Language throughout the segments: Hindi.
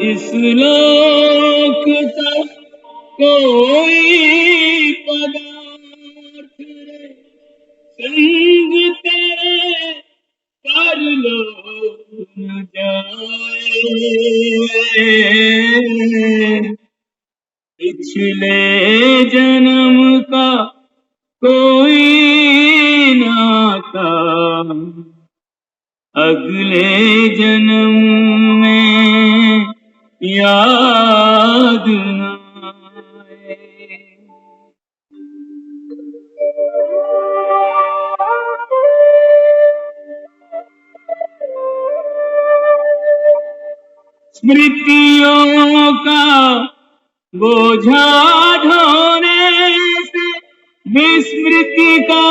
इस लोक का कोई पदार्थ रे संग तेरे परलोक न जाए। पिछले जन्म का कोई नाता अगले जन्म में याद न आए। स्मृतियों का बोझा ढोने से विस्मृति का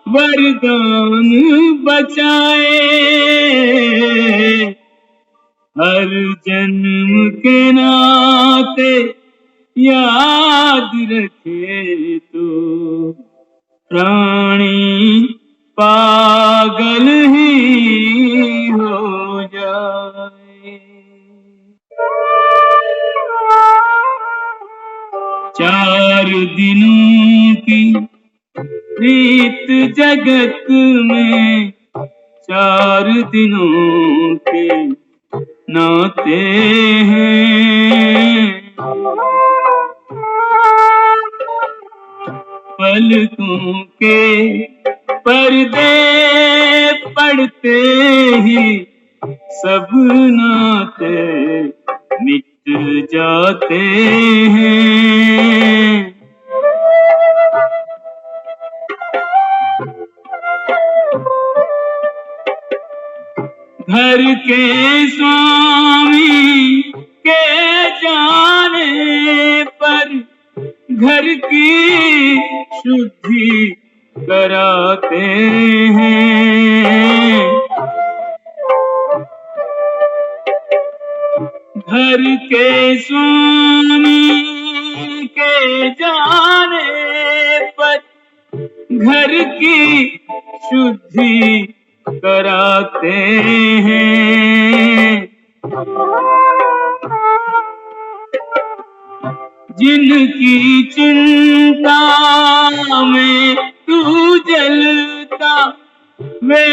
वरदान बचाए। हर जन्म के नाते याद रखे तो प्राणी पागल ही हो जाए। चार दिनों की प्रीत जगत में चार दिनों के नाते हैं। पलकों के पर्दे पड़ते ही सब नाते मिट जाते हैं। घर के स्वामी के जाने पर घर की शुद्धि कराते हैं। घर के स्वामी के जाने पर घर की शुद्धि कराते हैं। जिनकी चिंता में तू जलता वे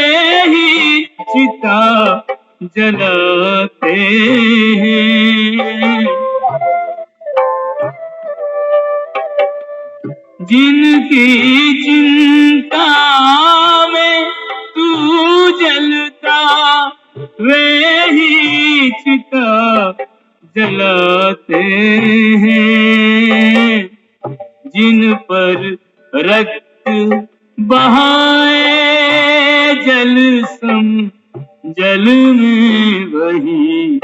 ही चिता जलाते हैं। जिनकी चिंता में तू जलता वे ही चिता जलाते हैं। जिन पर रक्त बहाए जल सम जल में वही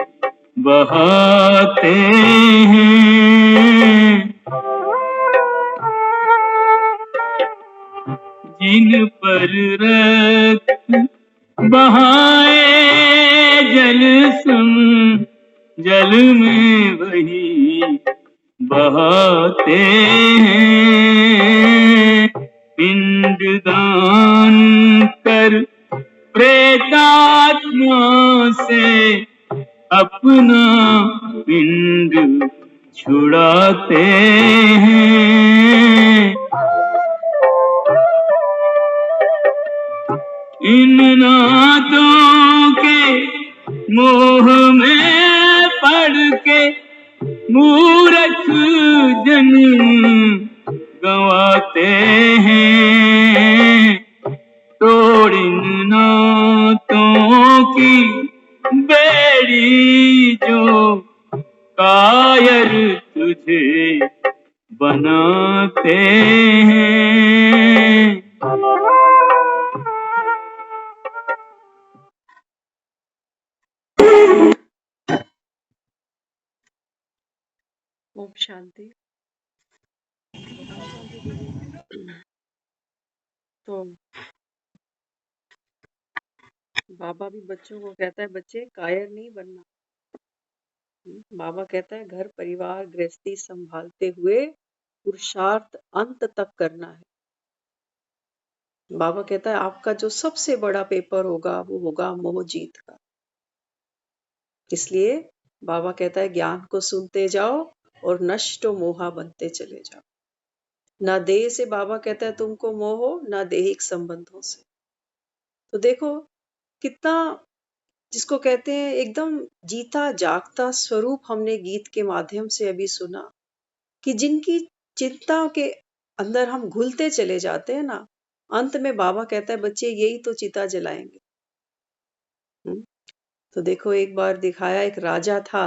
बहाते हैं। जिन पर रक्त बहाए जल सम जल में वही बहाते हैं। पिंडदान कर प्रेतात्मा से अपना पिंड छुड़ाते हैं। इन नातों के मोह में पड़ के मूर्ख जन्म गंवाते हैं। तोड़ इन नातों की बेड़ी जो कायर तुझे बनाते हैं। ओम शांति। तो बाबा भी बच्चों को कहता है बच्चे कायर नहीं बनना। बाबा कहता है घर परिवार गृहस्थी संभालते हुए पुरुषार्थ अंत तक करना है। बाबा कहता है आपका जो सबसे बड़ा पेपर होगा वो होगा मोह जीत का। इसलिए बाबा कहता है ज्ञान को सुनते जाओ और नष्टो मोहा बनते चले जाओ। ना देह से बाबा कहता है तुमको मोह हो, ना देहिक संबंधों से। तो देखो कितना, जिसको कहते हैं एकदम जीता जागता स्वरूप हमने गीत के माध्यम से अभी सुना, कि जिनकी चिंता के अंदर हम घुलते चले जाते हैं ना, अंत में बाबा कहता है बच्चे यही तो चिता जलाएंगे। हम्म, तो देखो एक बार दिखाया, एक राजा था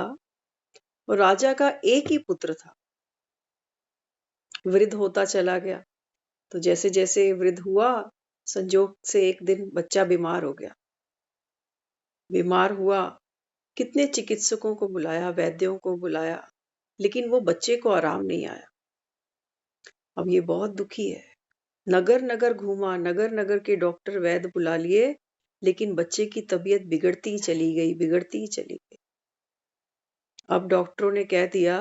और राजा का एक ही पुत्र था, वृद्ध होता चला गया। तो जैसे जैसे वृद्ध हुआ, संजोग से एक दिन बच्चा बीमार हो गया। बीमार हुआ, कितने चिकित्सकों को बुलाया, वैद्यों को बुलाया, लेकिन वो बच्चे को आराम नहीं आया। अब ये बहुत दुखी है, नगर नगर घूमा, नगर नगर के डॉक्टर वैद्य बुला लिए, लेकिन बच्चे की तबीयत बिगड़ती ही चली गई, बिगड़ती ही चली गई। अब डॉक्टरों ने कह दिया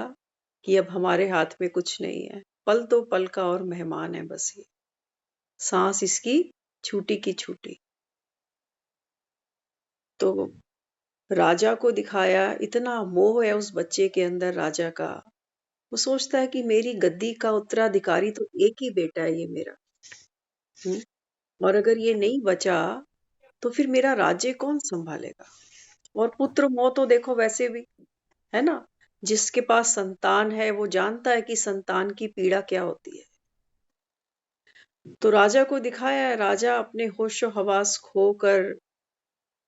कि अब हमारे हाथ में कुछ नहीं है, पल तो पल का और मेहमान है बस ये, सांस इसकी छूटी की छूटी। तो राजा को दिखाया, इतना मोह है उस बच्चे के अंदर राजा का, वो सोचता है कि मेरी गद्दी का उत्तराधिकारी तो एक ही बेटा है ये मेरा। हम्म, और अगर ये नहीं बचा तो फिर मेरा राज्य कौन संभालेगा। और पुत्र मोह तो देखो वैसे भी है ना, जिसके पास संतान है वो जानता है कि संतान की पीड़ा क्या होती है। तो राजा को दिखाया है, राजा अपने होशो हवास खोकर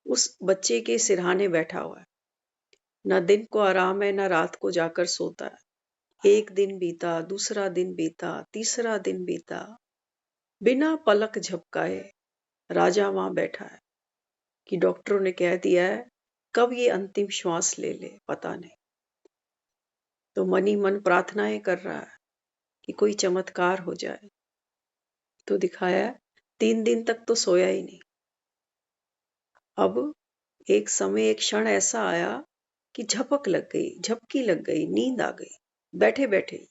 उस बच्चे के सिरहाने बैठा हुआ है, न दिन को आराम है, न रात को जाकर सोता है। एक दिन बीता, दूसरा दिन बीता, तीसरा दिन बीता, बिना पलक झपकाए राजा वहां बैठा है, कि डॉक्टरों ने कह दिया है कब ये अंतिम श्वास ले ले पता नहीं। तो मन ही मन प्रार्थनाएं कर रहा है कि कोई चमत्कार हो जाए। तो दिखाया 3 दिन तक तो सोया ही नहीं। अब एक समय, एक क्षण ऐसा आया कि झपक लग गई, झपकी लग गई, नींद आ गई बैठे बैठे ही।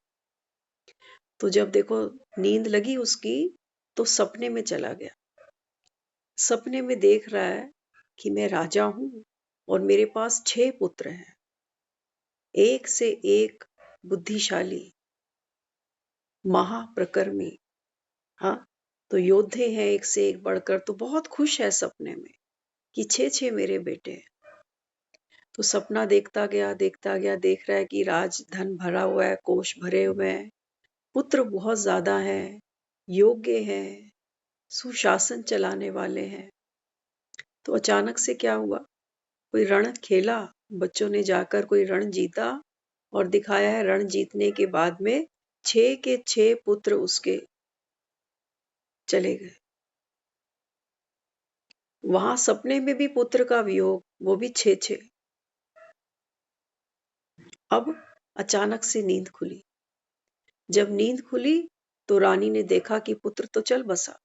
तो जब देखो नींद लगी उसकी, तो सपने में चला गया। सपने में देख रहा है कि मैं राजा हूं और मेरे पास 6 पुत्र हैं, एक से एक बुद्धिशाली, महाप्रकर्मी। हाँ, तो योद्धे हैं एक से एक बढ़कर। तो बहुत खुश है सपने में कि 6 6 मेरे बेटे हैं। तो सपना देखता गया, देखता गया, देख रहा है कि राज धन भरा हुआ है, कोष भरे हुए हैं, पुत्र बहुत ज्यादा हैं, योग्य हैं, सुशासन चलाने वाले हैं। तो अचानक से क्या हुआ, कोई रण खेला, बच्चों ने जाकर कोई रण जीता, और दिखाया है रण जीतने के बाद में 6 के 6 पुत्र उसके चले गए। वहां सपने में भी पुत्र का वियोग, वो भी 6 6। अब अचानक से नींद खुली। जब नींद खुली तो रानी ने देखा कि पुत्र तो चल बसा।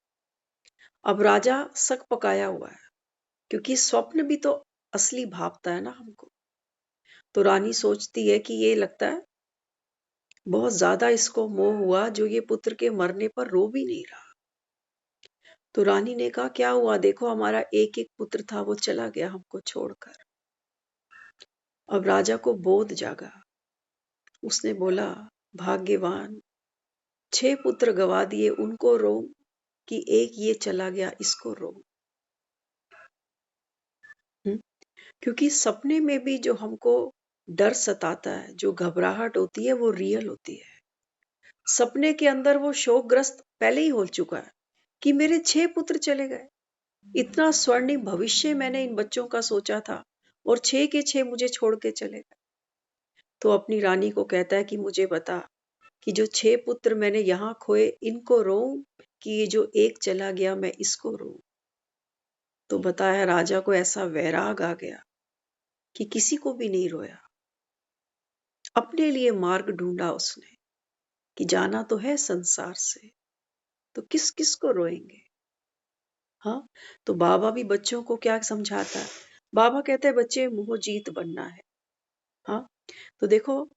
अब राजा सक पकाया हुआ है, क्योंकि स्वप्न भी तो असली भावता है ना हमको। तो रानी सोचती है कि ये लगता है बहुत ज्यादा इसको मोह हुआ, जो ये पुत्र के मरने पर रो भी नहीं रहा। तो रानी ने कहा क्या हुआ, देखो हमारा एक एक पुत्र था वो चला गया हमको छोड़कर। अब राजा को बोध जागा, उसने बोला भाग्यवान, 6 पुत्र गवा दिए, उनको रो कि एक ये चला गया इसको रो। हम्म, क्योंकि सपने में भी जो हमको डर सताता है, जो घबराहट होती है, वो रियल होती है। सपने के अंदर वो शोकग्रस्त पहले ही हो चुका है कि मेरे 6 पुत्र चले गए, इतना स्वर्णिम भविष्य मैंने इन बच्चों का सोचा था, और 6 के 6 मुझे छोड़ के चले गए। तो अपनी रानी को कहता है कि मुझे बता कि जो 6 पुत्र मैंने यहाँ खोए, इनको रो कि ये जो एक चला गया मैं इसको रो। तो बताया राजा को ऐसा वैराग आ गया कि किसी को भी नहीं रोया। अपने लिए मार्ग ढूंढा उसने कि जाना तो है संसार से, तो किस किस को रोएंगे। हाँ, तो बाबा भी बच्चों को क्या समझाता है, बाबा कहते हैं बच्चे मोह जीत बनना है। हाँ, तो देखो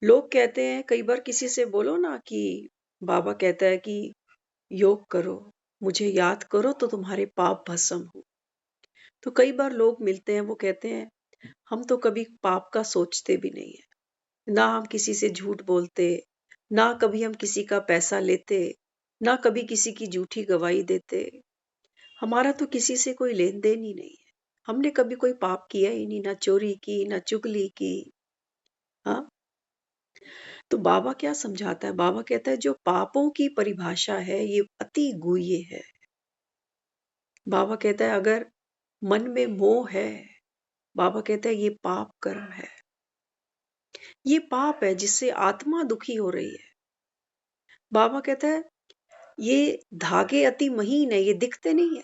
लोग कहते हैं, कई बार किसी से बोलो ना कि बाबा कहता है कि योग करो, मुझे याद करो तो तुम्हारे पाप भस्म हो। तो कई बार लोग मिलते हैं, वो कहते हैं हम तो कभी पाप का सोचते भी नहीं है। ना हम किसी से झूठ बोलते, ना कभी हम किसी का पैसा लेते, ना कभी किसी की झूठी गवाही देते। हमारा तो किसी से कोई लेन देन ही नहीं है। हमने कभी कोई पाप किया ही नहीं, ना चोरी की, ना चुगली की। हाँ, तो बाबा क्या समझाता है? बाबा कहता है जो पापों की परिभाषा है ये अति गुह्य है। बाबा कहता है अगर मन में मोह है, बाबा कहता है ये पाप कर्म है। ये पाप है जिससे आत्मा दुखी हो रही है। बाबा कहता है ये धागे अति महीन है, ये दिखते नहीं है।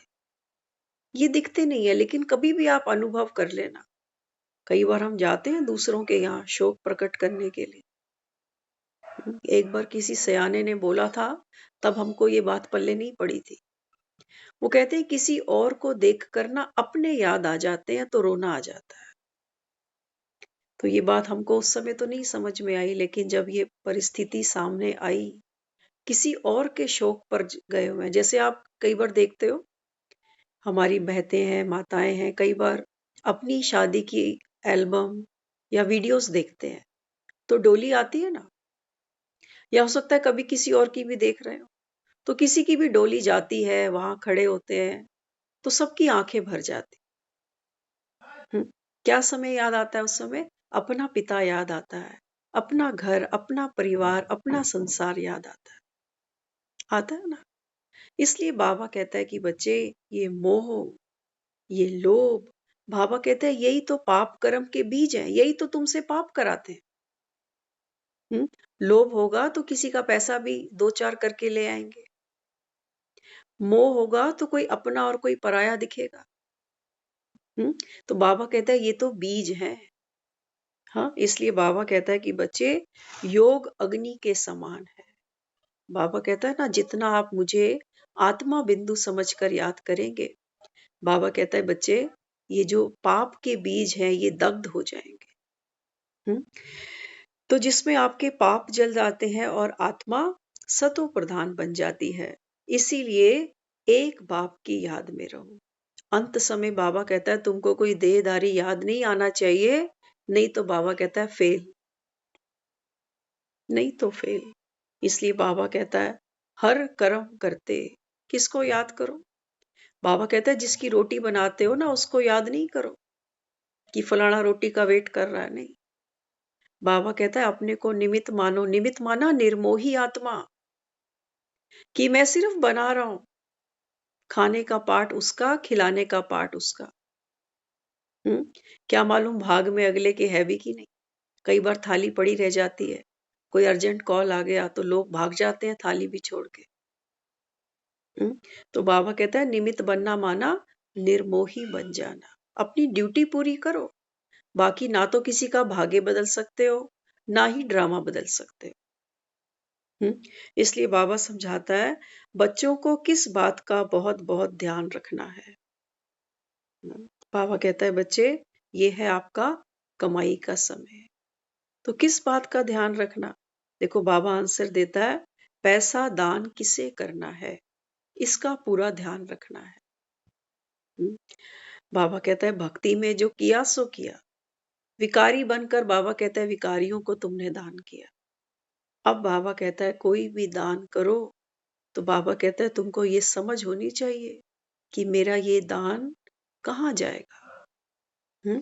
ये दिखते नहीं है, लेकिन कभी भी आप अनुभव कर लेना। कई बार हम जाते हैं दूसरों के यहाँ शोक प्रकट करने के लिए। एक बार किसी सयाने ने बोला था, तब हमको ये बात पल्ले नहीं पड़ी थी। वो कहते हैं किसी और को देखकर ना अपने याद आ जाते हैं तो रोना आ जाता है। तो ये बात हमको उस समय तो नहीं समझ में आई, लेकिन जब ये परिस्थिति सामने आई, किसी और के शोक पर गए हुए हैं। जैसे आप कई बार देखते हो, हमारी बहतें हैं, माताएं हैं, कई बार अपनी शादी की एल्बम या वीडियोस देखते हैं, तो डोली आती है ना, या हो सकता है कभी किसी और की भी देख रहे हो, तो किसी की भी डोली जाती है, वहां खड़े होते हैं, तो सबकी आंखें भर जाती। हम्म, क्या समय याद आता है उस समय? अपना पिता याद आता है, अपना घर, अपना परिवार, अपना संसार याद आता है ना। इसलिए बाबा कहता है कि बच्चे, ये मोह, ये लोभ, बाबा कहते हैं यही तो पाप कर्म के बीज हैं, यही तो तुमसे पाप कराते हैं। लोभ होगा तो किसी का पैसा भी दो चार करके ले आएंगे। मोह होगा तो कोई अपना और कोई पराया दिखेगा। तो बाबा कहता है ये तो बीज है। हाँ, इसलिए बाबा कहता है कि बच्चे, योग अग्नि के समान है। बाबा कहता है ना, जितना आप मुझे आत्मा बिंदु समझकर याद करेंगे, बाबा कहता है बच्चे, ये जो पाप के बीज हैं ये दग्ध हो जाएंगे। हम्म, तो जिसमें आपके पाप जल जाते हैं और आत्मा सतो प्रधान बन जाती है। इसीलिए एक बाप की याद में रहो। अंत समय बाबा कहता है तुमको कोई देहधारी याद नहीं आना चाहिए, नहीं तो बाबा कहता है फेल, नहीं तो फेल। इसलिए बाबा कहता है हर कर्म करते किसको याद करो? बाबा कहता है जिसकी रोटी बनाते हो ना उसको याद नहीं करो कि फलाना रोटी का वेट कर रहा है, नहीं। बाबा कहता है अपने को निमित्त मानो। निमित्त माना निर्मोही आत्मा, कि मैं सिर्फ बना रहा हूं, खाने का पार्ट उसका, खिलाने का पार्ट उसका। क्या मालूम भाग में अगले के है भी कि नहीं। कई बार थाली पड़ी रह जाती है, कोई अर्जेंट कॉल आ गया तो लोग भाग जाते हैं थाली भी छोड़ के। तो बाबा कहता है निमित्त बनना माना निर्मोही बन जाना। अपनी ड्यूटी पूरी करो, बाकी ना तो किसी का भाग्य बदल सकते हो, ना ही ड्रामा बदल सकते हो। इसलिए बाबा समझाता है बच्चों को किस बात का बहुत बहुत ध्यान रखना है। बाबा कहता है बच्चे, ये है आपका कमाई का समय। तो किस बात का ध्यान रखना? देखो बाबा आंसर देता है, पैसा दान किसे करना है इसका पूरा ध्यान रखना है। हम्म, बाबा कहता है भक्ति में जो किया सो किया। विकारी बनकर बाबा कहता है विकारियों को तुमने दान किया। अब बाबा कहता है कोई भी दान करो तो बाबा कहता है तुमको ये समझ होनी चाहिए कि मेरा ये दान कहाँ जाएगा। हम्म,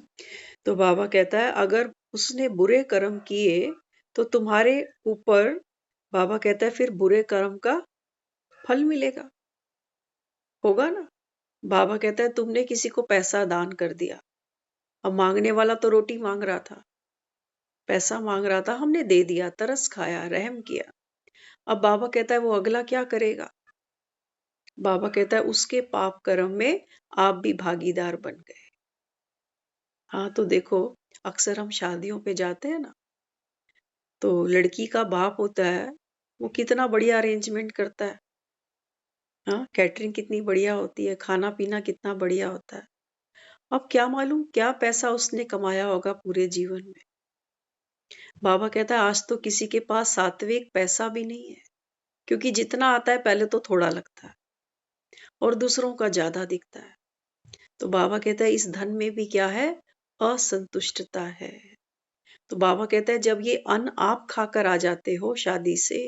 तो बाबा कहता है अगर उसने बुरे कर्म किए तो तुम्हारे ऊपर, बाबा कहता है फिर बुरे कर्म का फल मिलेगा, होगा ना। बाबा कहता है तुमने किसी को पैसा दान कर दिया, अब मांगने वाला तो रोटी मांग रहा था, पैसा मांग रहा था, हमने दे दिया, तरस खाया, रहम किया। अब बाबा कहता है वो अगला क्या करेगा? बाबा कहता है उसके पाप कर्म में आप भी भागीदार बन गए। हाँ, तो देखो अक्सर हम शादियों पे जाते हैं ना, तो लड़की का बाप होता है, वो कितना बढ़िया अरेंजमेंट करता है। हाँ, कैटरिंग कितनी बढ़िया होती है, खाना पीना कितना बढ़िया होता है। अब क्या मालूम क्या पैसा उसने कमाया होगा पूरे जीवन में। बाबा कहता है आज तो किसी के पास सात्विक पैसा भी नहीं है, क्योंकि जितना आता है पहले तो थोड़ा लगता है और दूसरों का ज्यादा दिखता है। तो बाबा कहता है इस धन में भी क्या है? असंतुष्टता है। तो बाबा कहता है जब ये अन्न आप खाकर आ जाते हो शादी से,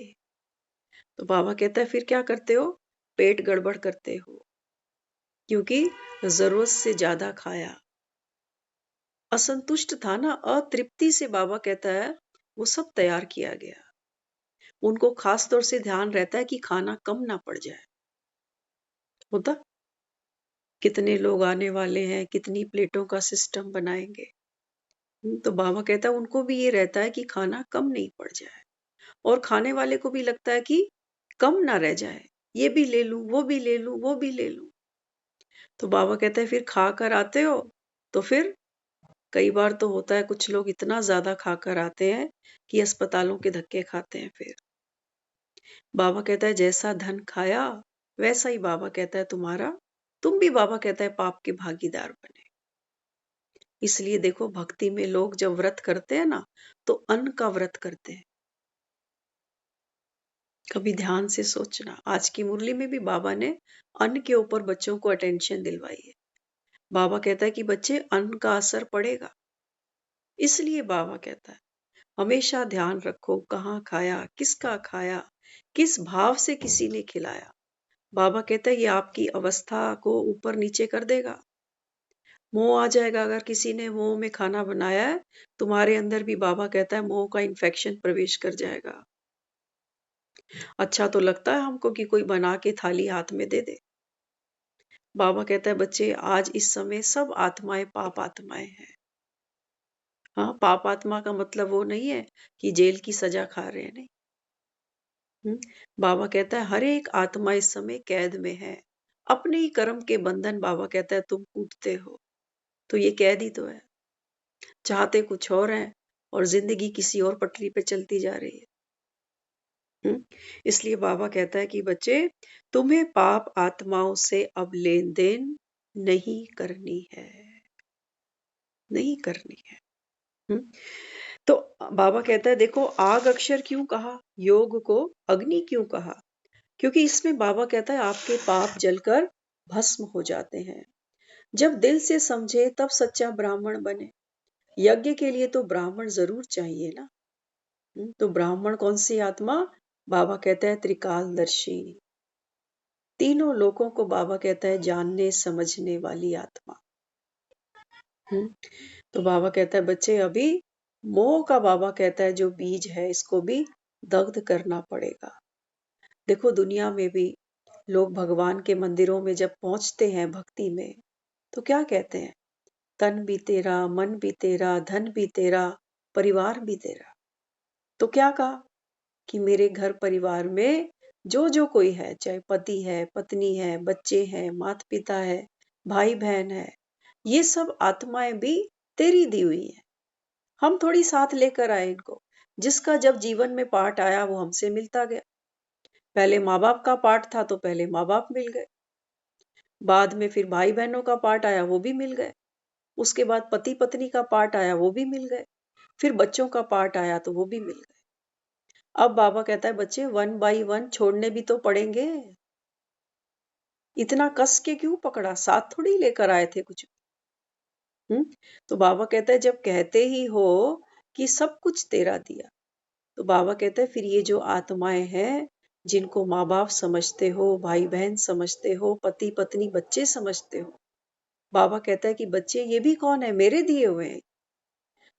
तो बाबा कहता है फिर क्या करते हो? पेट गड़बड़ करते हो, क्योंकि जरूरत से ज्यादा खाया। असंतुष्ट था ना, अतृप्ति से बाबा कहता है वो सब तैयार किया गया। उनको खास तौर से ध्यान रहता है कि खाना कम ना पड़ जाए। होता कितने लोग आने वाले हैं, कितनी प्लेटों का सिस्टम बनाएंगे। तो बाबा कहता है उनको भी ये रहता है कि खाना कम नहीं पड़ जाए, और खाने वाले को भी लगता है कि कम ना रह जाए, ये भी ले लूं, वो भी ले लूं, वो भी ले लूं। तो बाबा कहता है फिर खा कर आते हो, तो फिर कई बार तो होता है कुछ लोग इतना ज्यादा खाकर आते हैं कि अस्पतालों के धक्के खाते हैं। फिर बाबा कहता है जैसा धन खाया वैसा ही बाबा कहता है तुम्हारा, तुम भी बाबा कहता है पाप के भागीदार बने। इसलिए देखो भक्ति में लोग जब व्रत करते हैं ना, तो अन्न का व्रत करते हैं। कभी ध्यान से सोचना, आज की मुरली में भी बाबा ने अन्न के ऊपर बच्चों को अटेंशन दिलवाई है। बाबा कहता है कि बच्चे अन्न का असर पड़ेगा, इसलिए बाबा कहता है हमेशा ध्यान रखो कहाँ खाया, किसका खाया, किस भाव से किसी ने खिलाया। बाबा कहता है ये आपकी अवस्था को ऊपर नीचे कर देगा। मोह आ जाएगा, अगर किसी ने मोह में खाना बनाया है, तुम्हारे अंदर भी बाबा कहता है मोह का इन्फेक्शन प्रवेश कर जाएगा। अच्छा तो लगता है हमको कि कोई बना के थाली हाथ में दे दे। बाबा कहता है बच्चे आज इस समय सब आत्माएं पाप आत्माएं हैं। हाँ, पाप आत्मा का मतलब वो नहीं है कि जेल की सजा खा रहे हैं, नहीं। बाबा कहता है हर एक आत्मा इस समय कैद में है, अपने ही कर्म के बंधन। बाबा कहता है तुम कूटते हो, तो ये कैद ही तो है। चाहते कुछ और हैं और जिंदगी किसी और पटरी पे चलती जा रही है। इसलिए बाबा कहता है कि बच्चे तुम्हें पाप आत्माओं से अब लेन देन नहीं करनी है, नहीं करनी है। तो बाबा कहता है देखो आग अक्षर क्यों कहा, योग को अग्नि क्यों कहा, क्योंकि इसमें बाबा कहता है आपके पाप जलकर भस्म हो जाते हैं। जब दिल से समझे तब सच्चा ब्राह्मण बने। यज्ञ के लिए तो ब्राह्मण जरूर चाहिए ना। तो ब्राह्मण कौन सी आत्मा? बाबा कहता है त्रिकालदर्शी, तीनों लोगों को बाबा कहता है जानने समझने वाली आत्मा। तो बाबा कहता है बच्चे अभी मोह का बाबा कहता है जो बीज है इसको भी दग्ध करना पड़ेगा। देखो दुनिया में भी लोग भगवान के मंदिरों में जब पहुंचते हैं भक्ति में, तो क्या कहते हैं? तन भी तेरा, मन भी तेरा, धन भी तेरा, परिवार भी तेरा। तो क्या कहा कि मेरे घर परिवार में जो जो कोई है, चाहे पति है, पत्नी है, बच्चे हैं, माता पिता है, भाई बहन है, ये सब आत्माएं भी तेरी दी हुई है। हम थोड़ी साथ लेकर आए इनको। जिसका जब जीवन में पार्ट आया वो हमसे मिलता गया। पहले माँ बाप का पार्ट था तो पहले माँ बाप मिल गए, बाद में फिर भाई बहनों का पार्ट आया वो भी मिल गए, उसके बाद पति पत्नी का पार्ट आया वो भी मिल गए, फिर बच्चों का पार्ट आया तो वो भी मिल गए। अब बाबा कहता है बच्चे वन बाई वन छोड़ने भी तो पड़ेंगे। इतना कस के क्यों पकड़ा, साथ थोड़ी लेकर आए थे कुछ। तो बाबा कहता है जब कहते ही हो कि सब कुछ तेरा दिया, तो बाबा कहता है फिर ये जो आत्माएं हैं जिनको माँ बाप समझते हो, भाई बहन समझते हो, पति पत्नी बच्चे समझते हो, बाबा कहता है कि बच्चे ये भी कौन है? मेरे दिए हुए हैं।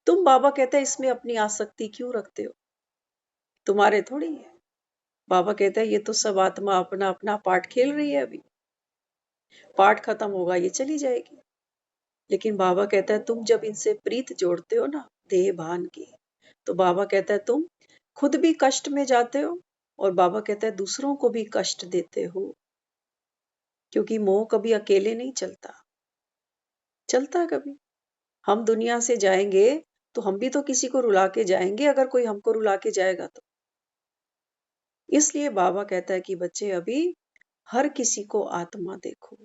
तुम बाबा कहता है इसमें अपनी आसक्ति क्यों रखते हो? तुम्हारे थोड़ी है। बाबा कहता है ये तो सब आत्मा अपना अपना पार्ट खेल रही है, अभी पार्ट खत्म होगा ये चली जाएगी। लेकिन बाबा कहता है तुम जब इनसे प्रीत जोड़ते हो ना, देह भान की, तो बाबा कहता है तुम खुद भी कष्ट में जाते हो और बाबा कहता है दूसरों को भी कष्ट देते हो, क्योंकि मोह कभी अकेले नहीं चलता, चलता कभी। हम दुनिया से जाएंगे तो हम भी तो किसी को रुला के जाएंगे, अगर कोई हमको रुला के जाएगा तो। इसलिए बाबा कहता है कि बच्चे अभी हर किसी को आत्मा देखो।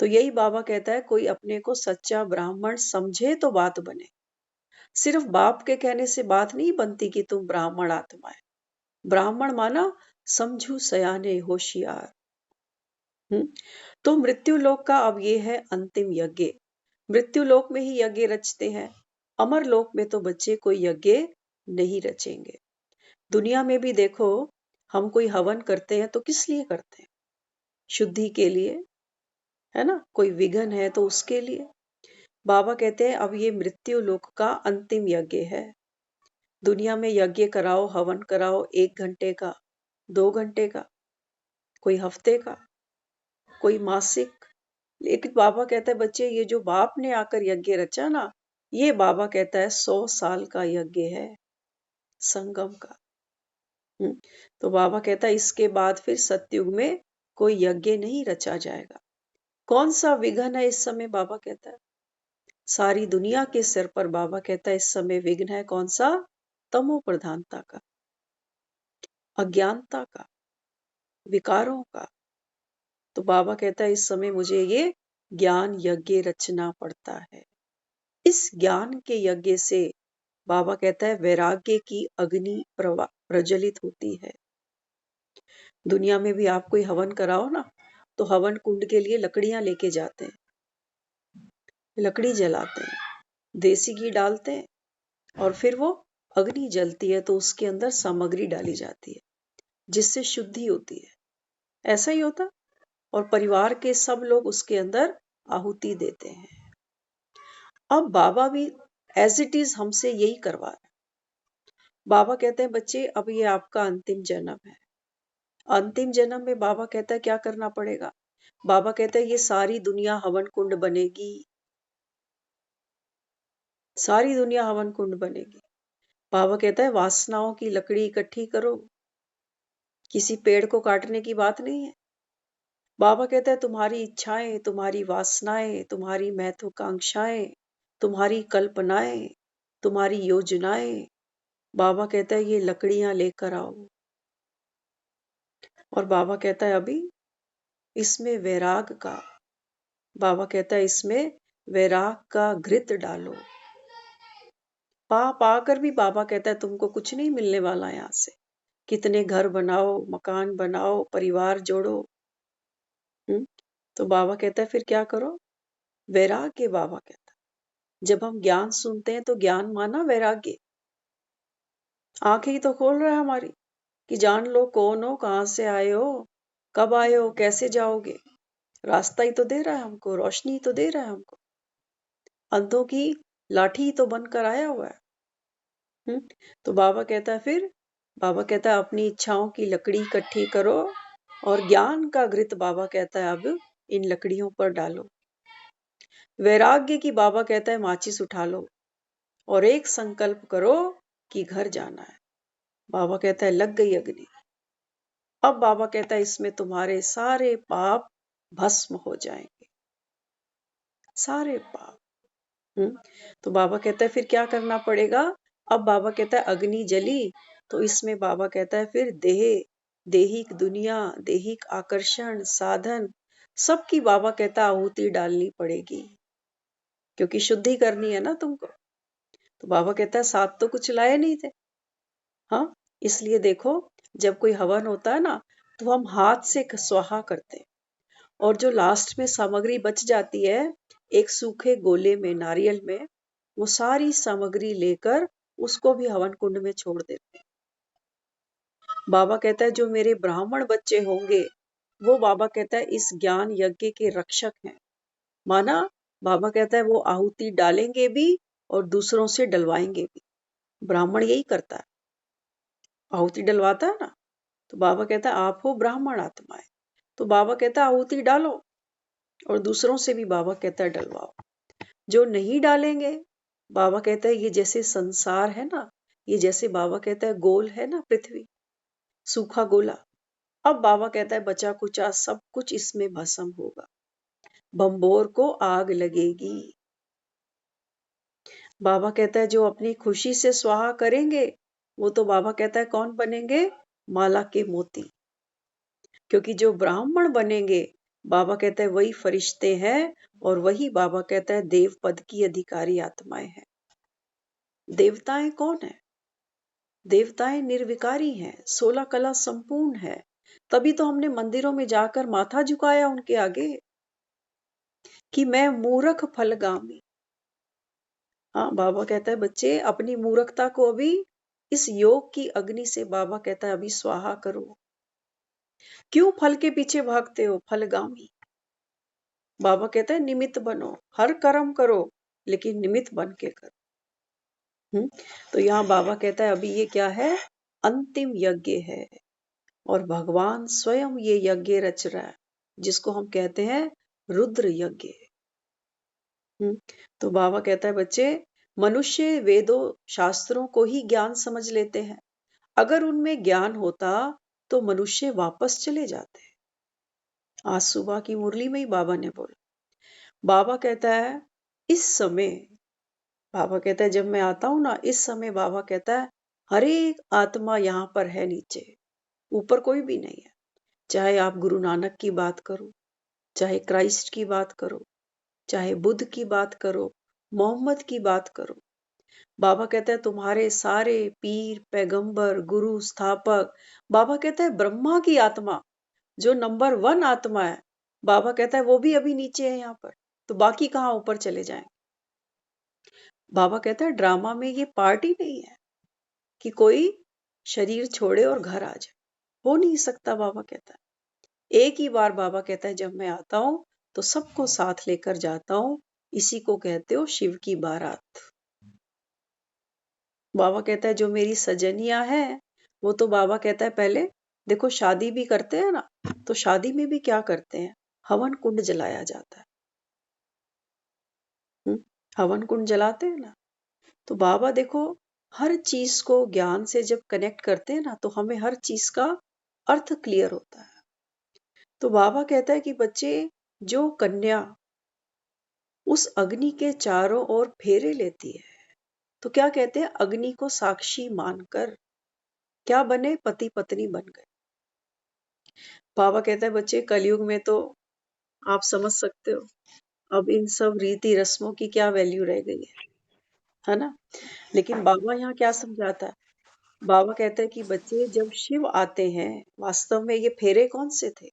तो यही बाबा कहता है कोई अपने को सच्चा ब्राह्मण समझे तो बात बने। सिर्फ बाप के कहने से बात नहीं बनती कि तुम ब्राह्मण आत्मा है। ब्राह्मण माना समझू सयाने होशियार। तो मृत्यु लोक का अब ये है अंतिम यज्ञ। मृत्यु लोक में ही यज्ञ रचते हैं, अमर लोक में तो बच्चे कोई यज्ञ नहीं रचेंगे। दुनिया में भी देखो, हम कोई हवन करते हैं तो किस लिए करते हैं? शुद्धि के लिए, है ना? कोई विघ्न है तो उसके लिए। बाबा कहते हैं अब ये मृत्यु लोक का अंतिम यज्ञ है। दुनिया में यज्ञ कराओ, हवन कराओ, 1 घंटे का, 2 घंटे का, कोई हफ्ते का, कोई मासिक। लेकिन बाबा कहता है बच्चे, ये जो बाप ने आकर यज्ञ रचा ना, ये बाबा कहता है 100 साल का यज्ञ है, संगम का। तो बाबा कहता है इसके बाद फिर सतयुग में कोई यज्ञ नहीं रचा जाएगा। कौन सा विघ्न है इस समय? बाबा कहता है सारी दुनिया के सिर पर। बाबा कहता है इस समय विघ्न है कौन सा? तमो प्रधानता का, अज्ञानता का, विकारों का। तो बाबा कहता है इस समय मुझे ये ज्ञान यज्ञ रचना पड़ता है। इस ज्ञान के यज्ञ से बाबा कहता है वैराग्य की अग्नि प्रज्वलित होती है। दुनिया में भी आप कोई हवन कराओ ना, तो हवन कुंड के लिए लकड़ियां लेके जाते हैं, लकड़ी जलाते हैं, देसी घी डालते हैं, और फिर वो अग्नि जलती है तो उसके अंदर सामग्री डाली जाती है जिससे शुद्धि होती है। ऐसा ही होता, और परिवार के सब लोग उसके अंदर आहुति देते हैं। अब बाबा भी एज इट इज हमसे यही करवा रहे हैं। बाबा कहते हैं बच्चे अब ये आपका अंतिम जन्म है। अंतिम जन्म में बाबा कहता है क्या करना पड़ेगा? बाबा कहता है ये सारी दुनिया हवन कुंड बनेगी, सारी दुनिया हवन कुंड बनेगी। बाबा कहता है वासनाओं की लकड़ी इकट्ठी करो, किसी पेड़ को काटने की बात नहीं है। बाबा कहता है तुम्हारी इच्छाएं, तुम्हारी वासनाएं, तुम्हारी महत्वाकांक्षाएं, तुम्हारी कल्पनाएं, तुम्हारी योजनाएं, बाबा कहता है ये लकड़ियां लेकर आओ। और बाबा कहता है अभी इसमें वैराग का, बाबा कहता है इसमें वैराग का घृत डालो। पाकर भी बाबा कहता है तुमको कुछ नहीं मिलने वाला यहाँ से। कितने घर बनाओ, मकान बनाओ, परिवार जोड़ो। तो बाबा कहता है फिर क्या करो? वैराग्य। बाबा कहता है जब हम ज्ञान सुनते हैं तो ज्ञान माना वैराग्य। आंखें ही तो खोल रहा है हमारी कि जान लो कौन हो, कहां से आए हो, कब आए हो, कैसे जाओगे। रास्ता ही तो दे रहा है हमको, रोशनी ही तो दे रहा है हमको। अंधों की लाठी ही तो बनकर आया हुआ है। तो बाबा कहता है फिर, बाबा कहता है अपनी इच्छाओं की लकड़ी इकट्ठी करो और ज्ञान का घृत बाबा कहता है अब इन लकड़ियों पर डालो। वैराग्य की बाबा कहता है माचिस उठा लो और एक संकल्प करो कि घर जाना है। बाबा कहता है लग गई अग्नि। अब बाबा कहता है इसमें तुम्हारे सारे पाप भस्म हो जाएंगे, सारे पाप। तो बाबा कहता है फिर क्या करना पड़ेगा? अब बाबा कहता है अग्नि जली तो इसमें बाबा कहता है फिर देहिक दुनिया, देहिक आकर्षण, साधन, सबकी बाबा कहता है आहुति डालनी पड़ेगी क्योंकि शुद्धि करनी है ना तुमको। तो बाबा कहता है साथ तो कुछ लाए नहीं थे। हाँ, इसलिए देखो जब कोई हवन होता है ना तो हम हाथ से स्वाहा करते हैं, और जो लास्ट में सामग्री बच जाती है एक सूखे गोले में, नारियल में, वो सारी सामग्री लेकर उसको भी हवन कुंड में छोड़ देते हैं। बाबा कहता है जो मेरे ब्राह्मण बच्चे होंगे वो बाबा कहता है इस ज्ञान यज्ञ के रक्षक हैं। माना बाबा कहता है वो आहुति डालेंगे भी और दूसरों से डलवाएंगे भी। ब्राह्मण यही करता है, आहुति डलवाता है ना। तो बाबा कहता है आप हो ब्राह्मण आत्माएं, तो बाबा कहता है आहुति डालो और दूसरों से भी बाबा कहता है डलवाओ। जो नहीं डालेंगे, बाबा कहता है ये जैसे संसार है ना, ये जैसे बाबा कहता है गोल है ना, पृथ्वी सूखा गोला। अब बाबा कहता है बचा कुचा सब कुछ इसमें भस्म होगा, बम्बोर को आग लगेगी। बाबा कहता है जो अपनी खुशी से स्वाहा करेंगे वो तो बाबा कहता है कौन बनेंगे? माला के मोती। क्योंकि जो ब्राह्मण बनेंगे बाबा कहता है वही फरिश्ते हैं और वही बाबा कहता है देव पद की अधिकारी आत्माएं हैं। देवताएं कौन है? देवताएं निर्विकारी हैं, 16 कला संपूर्ण है। तभी तो हमने मंदिरों में जाकर माथा झुकाया उनके आगे कि मैं मूर्ख फलगामी। हाँ, बाबा कहता है बच्चे अपनी मूर्खता को अभी इस योग की अग्नि से बाबा कहता है अभी स्वाहा करो। क्यों फल के पीछे भागते हो फलगामी? बाबा कहता है निमित्त बनो, हर कर्म करो लेकिन निमित्त बन के करो। तो यहाँ बाबा कहता है अभी ये क्या है? अंतिम यज्ञ है और भगवान स्वयं ये यज्ञ रच रहा है जिसको हम कहते हैं रुद्र यज्ञ। तो बाबा कहता है बच्चे मनुष्य वेदों शास्त्रों को ही ज्ञान समझ लेते हैं। अगर उनमें ज्ञान होता तो मनुष्य वापस चले जाते। आज सुबह की मुरली में ही बाबा ने बोला। बाबा कहता है इस समय, बाबा कहता है जब मैं आता हूं ना इस समय, बाबा कहता है हर एक आत्मा यहाँ पर है नीचे, ऊपर कोई भी नहीं है। चाहे आप गुरु नानक की बात करो, चाहे क्राइस्ट की बात करो, चाहे बुद्ध की बात करो, मोहम्मद की बात करो। बाबा कहता है तुम्हारे सारे पीर पैगंबर गुरु स्थापक, बाबा कहता है ब्रह्मा की आत्मा जो नंबर 1 आत्मा है, बाबा कहता है वो भी अभी नीचे है यहाँ पर, तो बाकी कहाँ ऊपर चले जाएं। बाबा कहता है ड्रामा में ये पार्ट ही नहीं है कि कोई शरीर छोड़े और घर आ जाए, हो नहीं सकता। बाबा कहता है एक ही बार, बाबा कहता है जब मैं आता हूं तो सबको साथ लेकर जाता हूं, इसी को कहते हो शिव की बारात। बाबा कहता है जो मेरी सजनियां हैं वो तो बाबा कहता है पहले देखो शादी भी करते हैं ना, तो शादी में भी क्या करते हैं? हवन कुंड जलाया जाता है। हवन कुंड जलाते हैं ना। तो बाबा देखो हर चीज को ज्ञान से जब कनेक्ट करते हैं ना तो हमें हर चीज का अर्थ क्लियर होता है। तो बाबा कहता है कि बच्चे जो कन्या उस अग्नि के चारों ओर फेरे लेती है, तो क्या कहते हैं? अग्नि को साक्षी मानकर क्या बने? पति पत्नी बन गए। बाबा कहता है बच्चे कलयुग में तो आप समझ सकते हो अब इन सब रीति रस्मों की क्या वैल्यू रह गई है ना। लेकिन बाबा यहाँ क्या समझाता है? बाबा कहते हैं कि बच्चे जब शिव आते हैं, वास्तव में ये फेरे कौन से थे?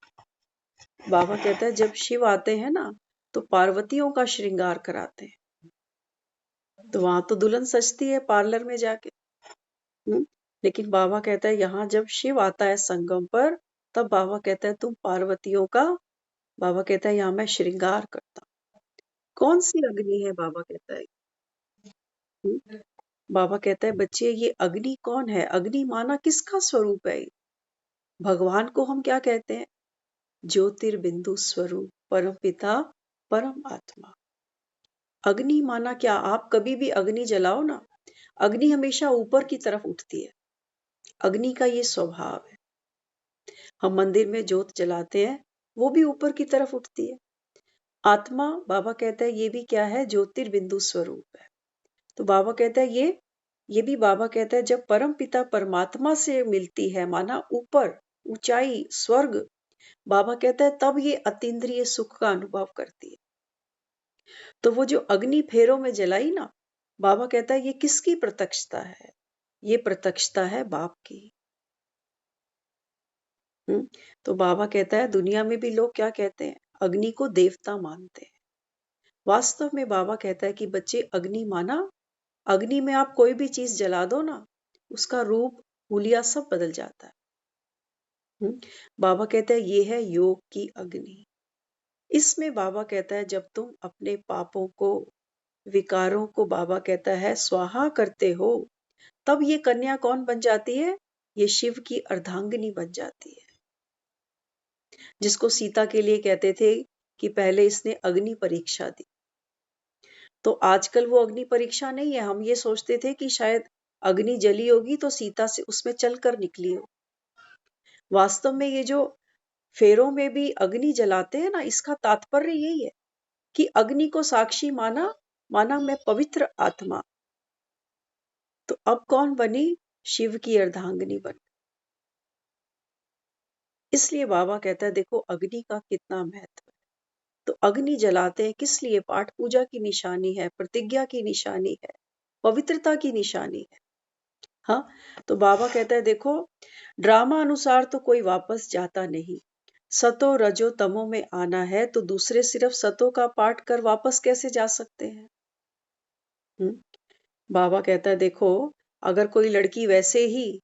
बाबा कहता है जब शिव आते हैं ना तो पार्वतियों का श्रृंगार कराते हैं। तो वहां तो दुल्हन सजती है पार्लर में जाके। लेकिन बाबा कहता है यहाँ जब शिव आता है संगम पर, तब बाबा कहता है तुम पार्वतियों का, बाबा कहता है यहाँ मैं श्रृंगार करता हूँ। कौन सी अग्नि है? बाबा कहता है बाबा कहता है बच्चे ये अग्नि कौन है? अग्नि माना किसका स्वरूप है? भगवान को हम क्या कहते हैं? ज्योतिर्बिंदु स्वरूप, परम पिता, परम आत्मा। अग्नि माना क्या? आप कभी भी अग्नि जलाओ ना, अग्नि हमेशा ऊपर की तरफ उठती है। अग्नि का ये स्वभाव है। हम मंदिर में जोत जलाते हैं, वो भी ऊपर की तरफ उठती है। आत्मा, बाबा कहता है ये भी क्या है? ज्योतिर्बिंदु स्वरूप है। तो बाबा कहता है ये भी बाबा कहता है जब परम पिता परमात्मा से मिलती है, माना ऊपर ऊंचाई स्वर्ग, बाबा कहता है तब ये अतीन्द्रिय सुख का अनुभव करती है। तो वो जो अग्नि फेरों में जलाई ना, बाबा कहता है ये किसकी प्रत्यक्षता है? ये प्रत्यक्षता है बाप की। तो बाबा कहता है दुनिया में भी लोग क्या कहते हैं? अग्नि को देवता मानते हैं। वास्तव में बाबा कहता है कि बच्चे अग्नि माना, अग्नि में आप कोई भी चीज जला दो ना, उसका रूप हुलिया सब बदल जाता है। बाबा कहता है ये है योग की अग्नि। इसमें बाबा कहता है जब तुम अपने पापों को, विकारों को, बाबा कहता है स्वाहा करते हो, तब ये कन्या कौन बन जाती है? ये शिव की अर्धांगिनी बन जाती है। जिसको सीता के लिए कहते थे कि पहले इसने अग्नि परीक्षा दी। तो आजकल वो अग्नि परीक्षा नहीं है। हम ये सोचते थे कि शायद अग्नि जली होगी तो सीता से उसमें चलकर निकली हो। वास्तव में ये जो फेरों में भी अग्नि जलाते हैं ना, इसका तात्पर्य यही है कि अग्नि को साक्षी माना, माना मैं पवित्र आत्मा। तो अब कौन बनी? शिव की अर्धांगिनी बन। इसलिए बाबा कहता है देखो अग्नि का कितना महत्व है। तो अग्नि जलाते हैं किस लिए? पाठ पूजा की निशानी है, प्रतिज्ञा की निशानी है, पवित्रता की निशानी है। हाँ, तो बाबा कहता है देखो ड्रामा अनुसार तो कोई वापस जाता नहीं, सतो रजो तमो में आना है तो दूसरे सिर्फ सतो का पाठ कर वापस कैसे जा सकते हैं? हम्म? बाबा कहता है देखो, अगर कोई लड़की वैसे ही,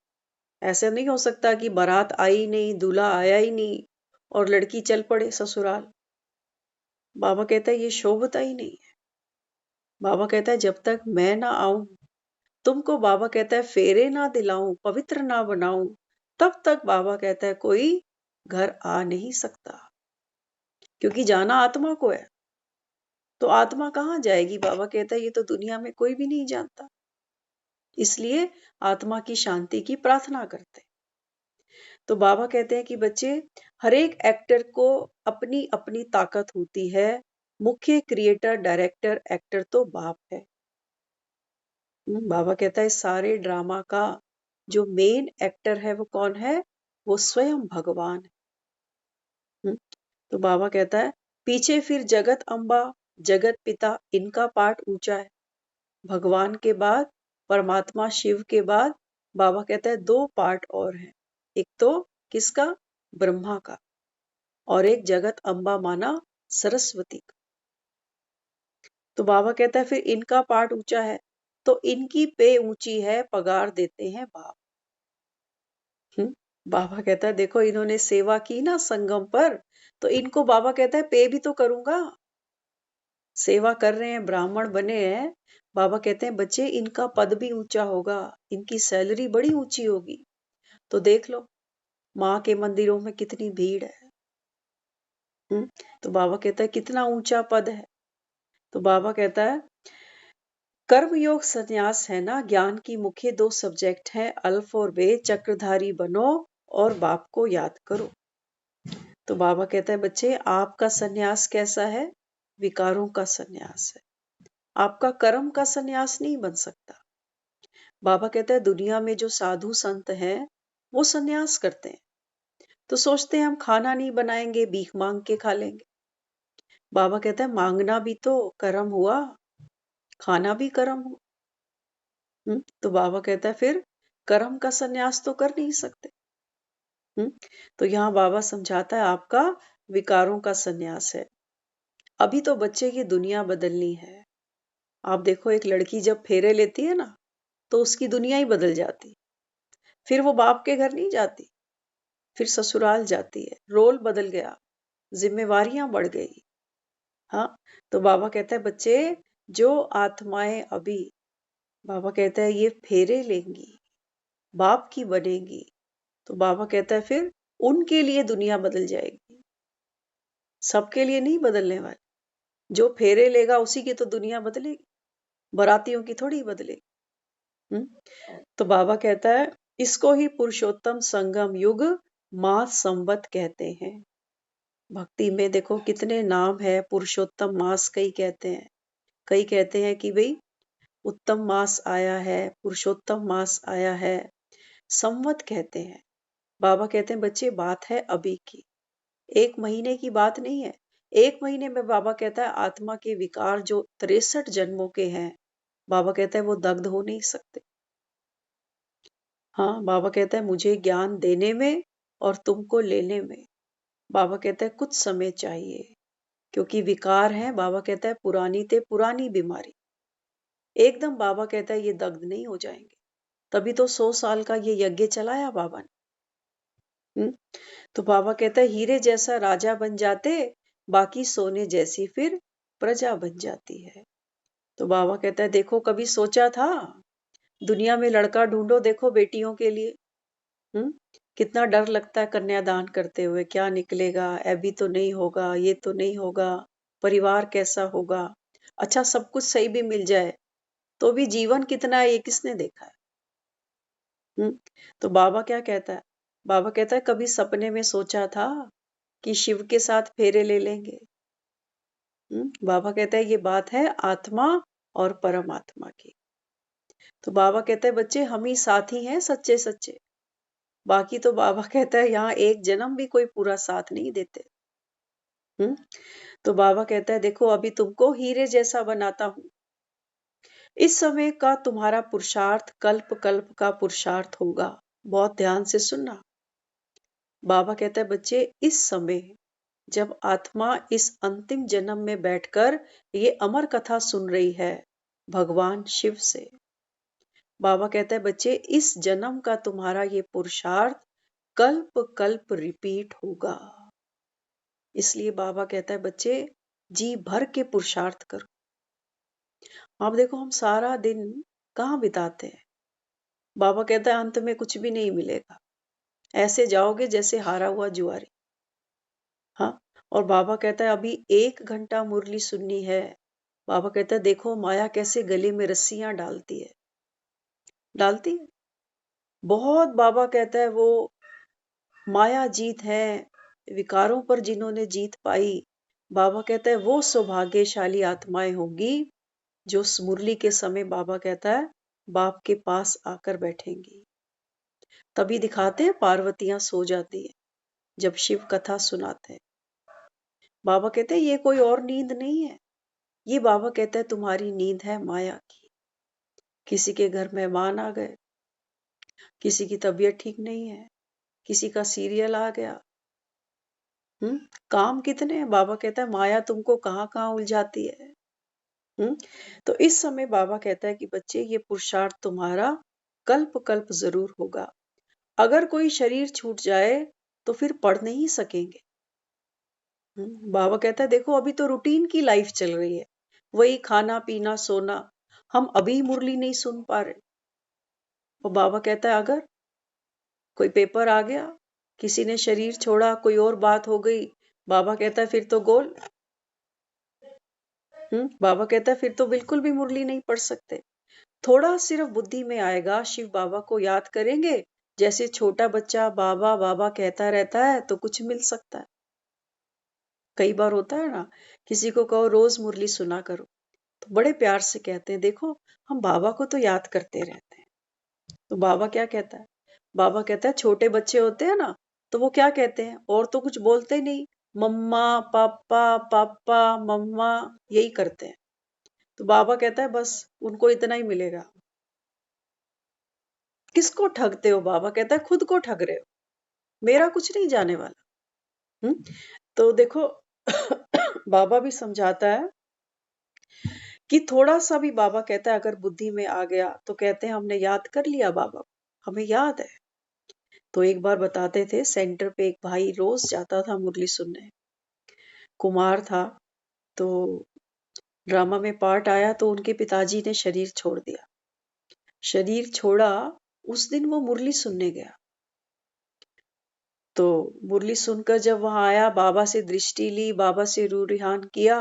ऐसा नहीं हो सकता कि बारात आई नहीं, दूल्हा आया ही नहीं और लड़की चल पड़े ससुराल। बाबा कहता है ये शोभता ही नहीं है। बाबा कहता है जब तक मैं ना आऊं, तुमको बाबा कहता है फेरे ना दिलाऊं, पवित्र ना बनाऊं, तब तक बाबा कहता है कोई घर आ नहीं सकता, क्योंकि जाना आत्मा को है। तो आत्मा कहाँ जाएगी? बाबा कहता है ये तो दुनिया में कोई भी नहीं जानता, इसलिए आत्मा की शांति की प्रार्थना करते हैं। तो बाबा कहते हैं कि बच्चे, हर एक एक्टर को अपनी अपनी ताकत होती है। मुख्य क्रिएटर, डायरेक्टर, एक्टर तो बाप है। बाबा कहता है सारे ड्रामा का जो मेन एक्टर है वो कौन है? वो स्वयं भगवान है। तो बाबा कहता है पीछे फिर जगत अम्बा, जगत पिता, इनका पाठ ऊंचा है। भगवान के बाद, परमात्मा शिव के बाद, बाबा कहता है दो पार्ट और हैं। एक तो किसका? ब्रह्मा का, और एक जगत अम्बा माना सरस्वती का। तो बाबा कहता है फिर इनका पार्ट ऊंचा है, तो इनकी पे ऊंची है, पगार देते हैं बाप। बाबा कहता है देखो इन्होंने सेवा की ना संगम पर, तो इनको बाबा कहता है पे भी तो करूंगा। सेवा कर रहे हैं, ब्राह्मण बने हैं, बाबा कहते हैं बच्चे इनका पद भी ऊंचा होगा, इनकी सैलरी बड़ी ऊंची होगी। तो देख लो माँ के मंदिरों में कितनी भीड़ है। तो बाबा कहता है कितना ऊंचा पद है। तो बाबा कहता है कर्म योग संन्यास है ना, ज्ञान की मुख्य दो सब्जेक्ट हैं, अल्फ और बे, चक्रधारी बनो और बाप को याद करो। तो बाबा कहता है बच्चे आपका संन्यास कैसा है? विकारों का संन्यास है। आपका कर्म का संन्यास नहीं बन सकता। बाबा कहता है दुनिया में जो साधु संत हैं वो संन्यास करते हैं, तो सोचते हैं हम खाना नहीं बनाएंगे, भीख मांग के खा लेंगे। बाबा कहता है मांगना भी तो कर्म हुआ, खाना भी कर्म हुआ। तो बाबा कहता है फिर कर्म का संन्यास तो कर नहीं सकते। तो यहाँ बाबा समझाता है आपका विकारों का संन्यास है। अभी तो बच्चे की दुनिया बदलनी है। आप देखो एक लड़की जब फेरे लेती है ना, तो उसकी दुनिया ही बदल जाती। फिर वो बाप के घर नहीं जाती, फिर ससुराल जाती है। रोल बदल गया, जिम्मेवारियां बढ़ गई। हाँ, तो बाबा कहता है बच्चे जो आत्माएं अभी, बाबा कहता है ये फेरे लेंगी, बाप की बनेगी, तो बाबा कहता है फिर उनके लिए दुनिया बदल जाएगी, सबके लिए नहीं बदलने वाली। जो फेरे लेगा उसी की तो दुनिया बदलेगी, बरातियों की थोड़ी बदलेगी। तो बाबा कहता है इसको ही पुरुषोत्तम संगम युग माह संवत कहते हैं। भक्ति में देखो कितने नाम है, पुरुषोत्तम मास कई कहते हैं, कई कहते हैं कि भाई उत्तम मास आया है, पुरुषोत्तम मास आया है, संवत कहते हैं। बाबा कहते हैं बच्चे बात है अभी की, 1 महीने की बात नहीं है। 1 महीने में बाबा कहता है आत्मा के विकार जो 63 जन्मों के हैं, बाबा कहता है वो दग्ध हो नहीं सकते। हाँ, बाबा कहता है मुझे ज्ञान देने में और तुमको लेने में, बाबा कहता है कुछ समय चाहिए, क्योंकि विकार है। बाबा कहता है पुरानी ते पुरानी बीमारी, एकदम बाबा कहता है ये दग्ध नहीं हो जाएंगे। तभी तो 100 साल का ये यज्ञ चलाया बाबा ने। तो बाबा कहता है हीरे जैसा राजा बन जाते, बाकी सोने जैसी फिर प्रजा बन जाती है। तो बाबा कहता है देखो कभी सोचा था दुनिया में लड़का ढूंढो, देखो बेटियों के लिए, हम्म कितना डर लगता है कन्यादान करते हुए, क्या निकलेगा, अभी तो नहीं होगा, ये तो नहीं होगा, परिवार कैसा होगा। अच्छा सब कुछ सही भी मिल जाए तो भी जीवन कितना है ये किसने देखा है। तो बाबा क्या कहता है? बाबा कहता है कभी सपने में सोचा था कि शिव के साथ फेरे ले लेंगे? बाबा कहता है ये बात है आत्मा और परमात्मा की। तो बाबा कहता है बच्चे हम ही साथी हैं सच्चे सच्चे, बाकी तो बाबा कहता है यहाँ एक जन्म भी कोई पूरा साथ नहीं देते। तो बाबा कहता है देखो अभी तुमको हीरे जैसा बनाता हूं, इस समय का तुम्हारा पुरुषार्थ कल्प कल्प का पुरुषार्थ होगा। बहुत ध्यान से सुनना। बाबा कहता है बच्चे इस समय जब आत्मा इस अंतिम जन्म में बैठकर ये अमर कथा सुन रही है भगवान शिव से, बाबा कहता है बच्चे इस जन्म का तुम्हारा ये पुरुषार्थ कल्प कल्प रिपीट होगा। इसलिए बाबा कहता है बच्चे जी भर के पुरुषार्थ करो। आप देखो हम सारा दिन कहाँ बिताते हैं, बाबा कहता है अंत में कुछ भी नहीं मिलेगा, ऐसे जाओगे जैसे हारा हुआ जुआरी। हाँ, और बाबा कहता है अभी 1 घंटा मुरली सुननी है। बाबा कहता है देखो माया कैसे गले में रस्सियां डालती है, डालती है बहुत। बाबा कहता है वो माया जीत है, विकारों पर जिन्होंने जीत पाई, बाबा कहता है वो सौभाग्यशाली आत्माएं होंगी जो उस मुरली के समय बाबा कहता है बाप के पास आकर बैठेंगी। तभी दिखाते हैं पार्वतियां सो जाती है जब शिव कथा सुनाते हैं। बाबा कहते हैं ये कोई और नींद नहीं है, ये बाबा कहता है तुम्हारी नींद है माया की। किसी के घर मेहमान आ गए, किसी की तबीयत ठीक नहीं है, किसी का सीरियल आ गया, काम कितने हैं, बाबा कहता है माया तुमको कहाँ कहाँ उलझाती है। तो इस समय बाबा कहता है कि बच्चे ये पुरुषार्थ तुम्हारा कल्प कल्प जरूर होगा। अगर कोई शरीर छूट जाए तो फिर पढ़ नहीं सकेंगे। बाबा कहता है देखो अभी तो रूटीन की लाइफ चल रही है, वही खाना पीना सोना, हम अभी मुरली नहीं सुन पा रहे। और बाबा कहता है अगर कोई पेपर आ गया, किसी ने शरीर छोड़ा, कोई और बात हो गई, बाबा कहता है फिर तो गोल। बाबा कहता है फिर तो बिल्कुल भी मुरली नहीं पढ़ सकते। थोड़ा सिर्फ बुद्धि में आएगा, शिव बाबा को याद करेंगे, जैसे छोटा बच्चा बाबा बाबा कहता रहता है तो कुछ मिल सकता है। कई बार होता है ना, किसी को कहो रोज मुरली सुना करो तो बड़े प्यार से कहते हैं देखो हम बाबा को तो याद करते रहते हैं। तो बाबा क्या कहता है, बाबा कहता है छोटे बच्चे होते हैं ना, तो वो क्या कहते हैं, और तो कुछ बोलते नहीं, मम्मा पापा पापा मम्मा यही करते हैं। तो बाबा कहता है बस उनको इतना ही मिलेगा। किसको ठगते हो, बाबा कहता है खुद को ठग रहे हो, मेरा कुछ नहीं जाने वाला। तो देखो बाबा भी समझाता है कि थोड़ा सा भी, बाबा कहता है अगर बुद्धि में आ गया तो कहते हैं हमने याद कर लिया बाबा, हमें याद है। तो एक बार बताते थे सेंटर पे एक भाई रोज जाता था मुरली सुनने, कुमार था। तो ड्रामा में पार्ट आया तो उनके पिताजी ने शरीर छोड़ दिया। शरीर छोड़ा, उस दिन वो मुरली सुनने गया। तो मुरली सुनकर जब वहां आया, बाबा से दृष्टि ली, बाबा से रू रिहान किया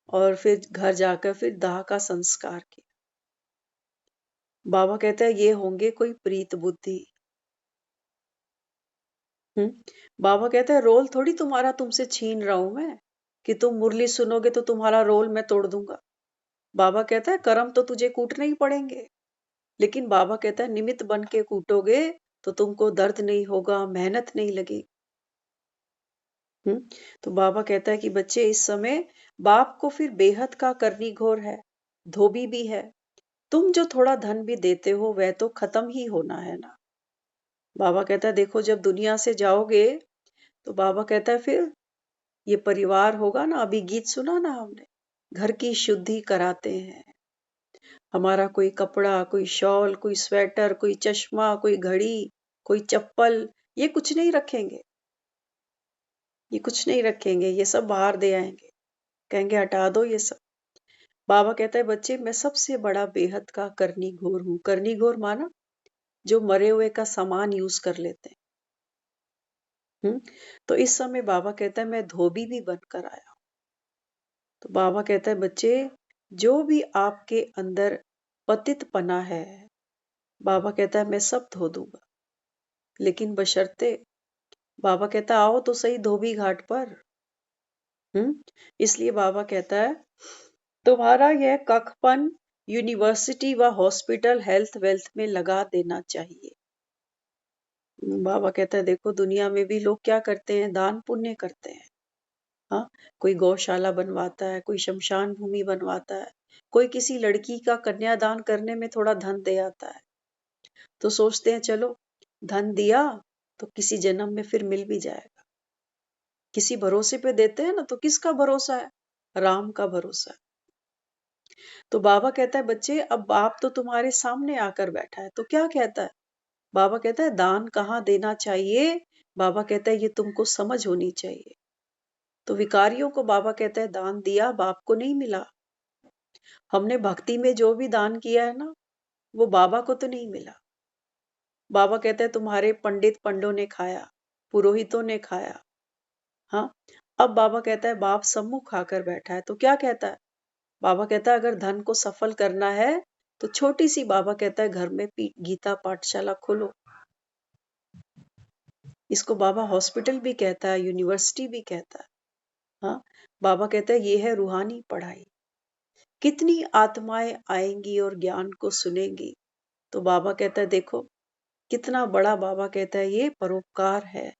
और फिर घर जाकर फिर दाह का संस्कार किया। बाबा कहता है ये होंगे कोई प्रीत बुद्धि। बाबा कहता है रोल थोड़ी तुम्हारा तुमसे छीन रहा हूं मैं, कि तुम मुरली सुनोगे तो तुम्हारा रोल मैं तोड़ दूंगा। बाबा कहता है कर्म तो तुझे कूटने ही पड़ेंगे, लेकिन बाबा कहता है निमित्त बन के कूटोगे तो तुमको दर्द नहीं होगा, मेहनत नहीं लगेगी। तो बाबा कहता है कि बच्चे इस समय बाप को फिर बेहद का करनी घोर है, धोबी भी है। तुम जो थोड़ा धन भी देते हो वह तो खत्म ही होना है ना। बाबा कहता है देखो जब दुनिया से जाओगे तो बाबा कहता है फिर ये परिवार होगा ना, अभी गीत सुना ना हमने, घर की शुद्धि कराते हैं। हमारा कोई कपड़ा, कोई शॉल, कोई स्वेटर, कोई चश्मा, कोई घड़ी, कोई चप्पल, ये कुछ नहीं रखेंगे, ये कुछ नहीं रखेंगे, ये सब बाहर दे आएंगे, कहेंगे हटा दो ये सब। बाबा कहता है बच्चे मैं सबसे बड़ा बेहद का करनी घोर हूं। करनी घोर माना जो मरे हुए का सामान यूज कर लेते हैं। तो इस समय बाबा कहता है मैं धोबी भी बनकर आया। तो बाबा कहता है बच्चे जो भी आपके अंदर पतित पना है, बाबा कहता है मैं सब धो दूंगा, लेकिन बशर्ते, बाबा कहता है आओ तो सही धोबी घाट पर। इसलिए बाबा कहता है तुम्हारा यह कखपन यूनिवर्सिटी व हॉस्पिटल हेल्थ वेल्थ में लगा देना चाहिए। बाबा कहता है देखो दुनिया में भी लोग क्या करते हैं, दान पुण्य करते हैं। हाँ, कोई गौशाला बनवाता है, कोई शमशान भूमि बनवाता है, कोई किसी लड़की का कन्यादान करने में थोड़ा धन दे आता है। तो सोचते हैं चलो धन दिया तो किसी जन्म में फिर मिल भी जाएगा। किसी भरोसे पे देते हैं ना, तो किसका भरोसा है? राम का भरोसा है। तो बाबा कहता है बच्चे, अब बाप तो तुम्हारे सामने आकर बैठा है, तो क्या कहता है? बाबा कहता है दान कहाँ देना चाहिए। बाबा कहता है ये तुमको समझ होनी चाहिए। तो विकारियों को बाबा कहता है दान दिया, बाप को नहीं मिला। हमने भक्ति में जो भी दान किया है ना, वो बाबा को तो नहीं मिला। बाबा कहता है तुम्हारे पंडित पंडों ने खाया, पुरोहितों ने खाया। हाँ, अब बाबा कहता है बाप सम्मुख आकर बैठा है, तो क्या कहता है? बाबा कहता है अगर धन को सफल करना है तो छोटी सी, बाबा कहता है घर में गीता पाठशाला खोलो। इसको बाबा हॉस्पिटल भी कहता है, यूनिवर्सिटी भी कहता है। हाँ, बाबा कहता है ये है रूहानी पढ़ाई। कितनी आत्माएं आएंगी और ज्ञान को सुनेंगी। तो बाबा कहता है देखो कितना बड़ा, बाबा कहता है ये परोपकार है।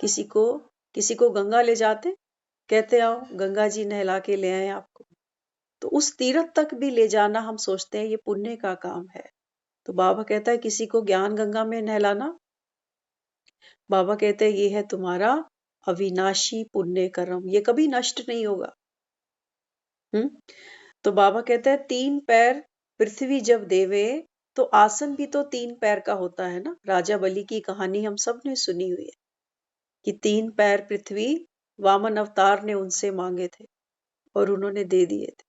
किसी को गंगा ले जाते, कहते आओ गंगा जी नहला के ले आए आपको, तो उस तीर्थ तक भी ले जाना हम सोचते हैं ये पुण्य का काम है। तो बाबा कहता है किसी को ज्ञान गंगा में नहलाना, बाबा कहते हैं ये है तुम्हारा अविनाशी पुण्य कर्म, ये कभी नष्ट नहीं होगा। तो बाबा कहते हैं 3 पैर पृथ्वी जब देवे, तो आसन भी तो 3 पैर का होता है ना। राजा बलि की कहानी हम सब ने सुनी हुई है कि 3 पैर पृथ्वी वामन अवतार ने उनसे मांगे थे और उन्होंने दे दिए थे।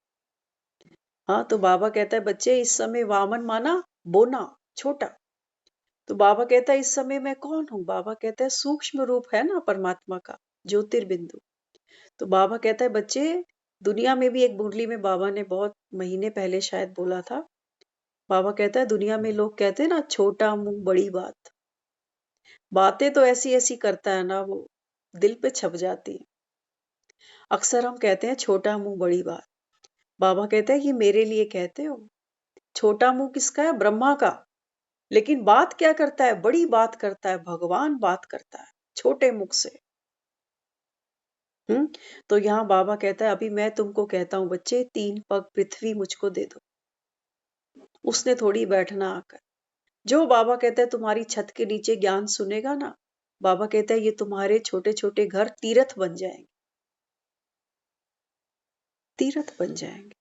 हाँ, तो बाबा कहता है बच्चे इस समय वामन माना बोना, छोटा। तो बाबा कहता है इस समय मैं कौन हूँ? बाबा कहता है सूक्ष्म रूप है ना परमात्मा का, ज्योतिर्बिंदु। तो बाबा कहता है बच्चे, दुनिया में भी एक मुरली में बाबा ने बहुत महीने पहले शायद बोला था। बाबा कहता है दुनिया में लोग कहते हैं ना छोटा मुंह बड़ी बात, बातें तो ऐसी ऐसी करता है ना, वो दिल पे छप जाती है। अक्सर हम कहते हैं छोटा मुंह बड़ी बात। बाबा कहते हैं ये मेरे लिए कहते हो। छोटा मुंह किसका है? ब्रह्मा का। लेकिन बात क्या करता है? बड़ी बात करता है, भगवान बात करता है छोटे मुख से। तो यहाँ बाबा कहता है अभी मैं तुमको कहता हूं बच्चे, 3 पग पृथ्वी मुझको दे दो। उसने थोड़ी बैठना आकर। जो बाबा कहता है तुम्हारी छत के नीचे ज्ञान सुनेगा ना, बाबा कहता है ये तुम्हारे छोटे छोटे घर तीर्थ बन जाएंगे, तीर्थ बन जाएंगे।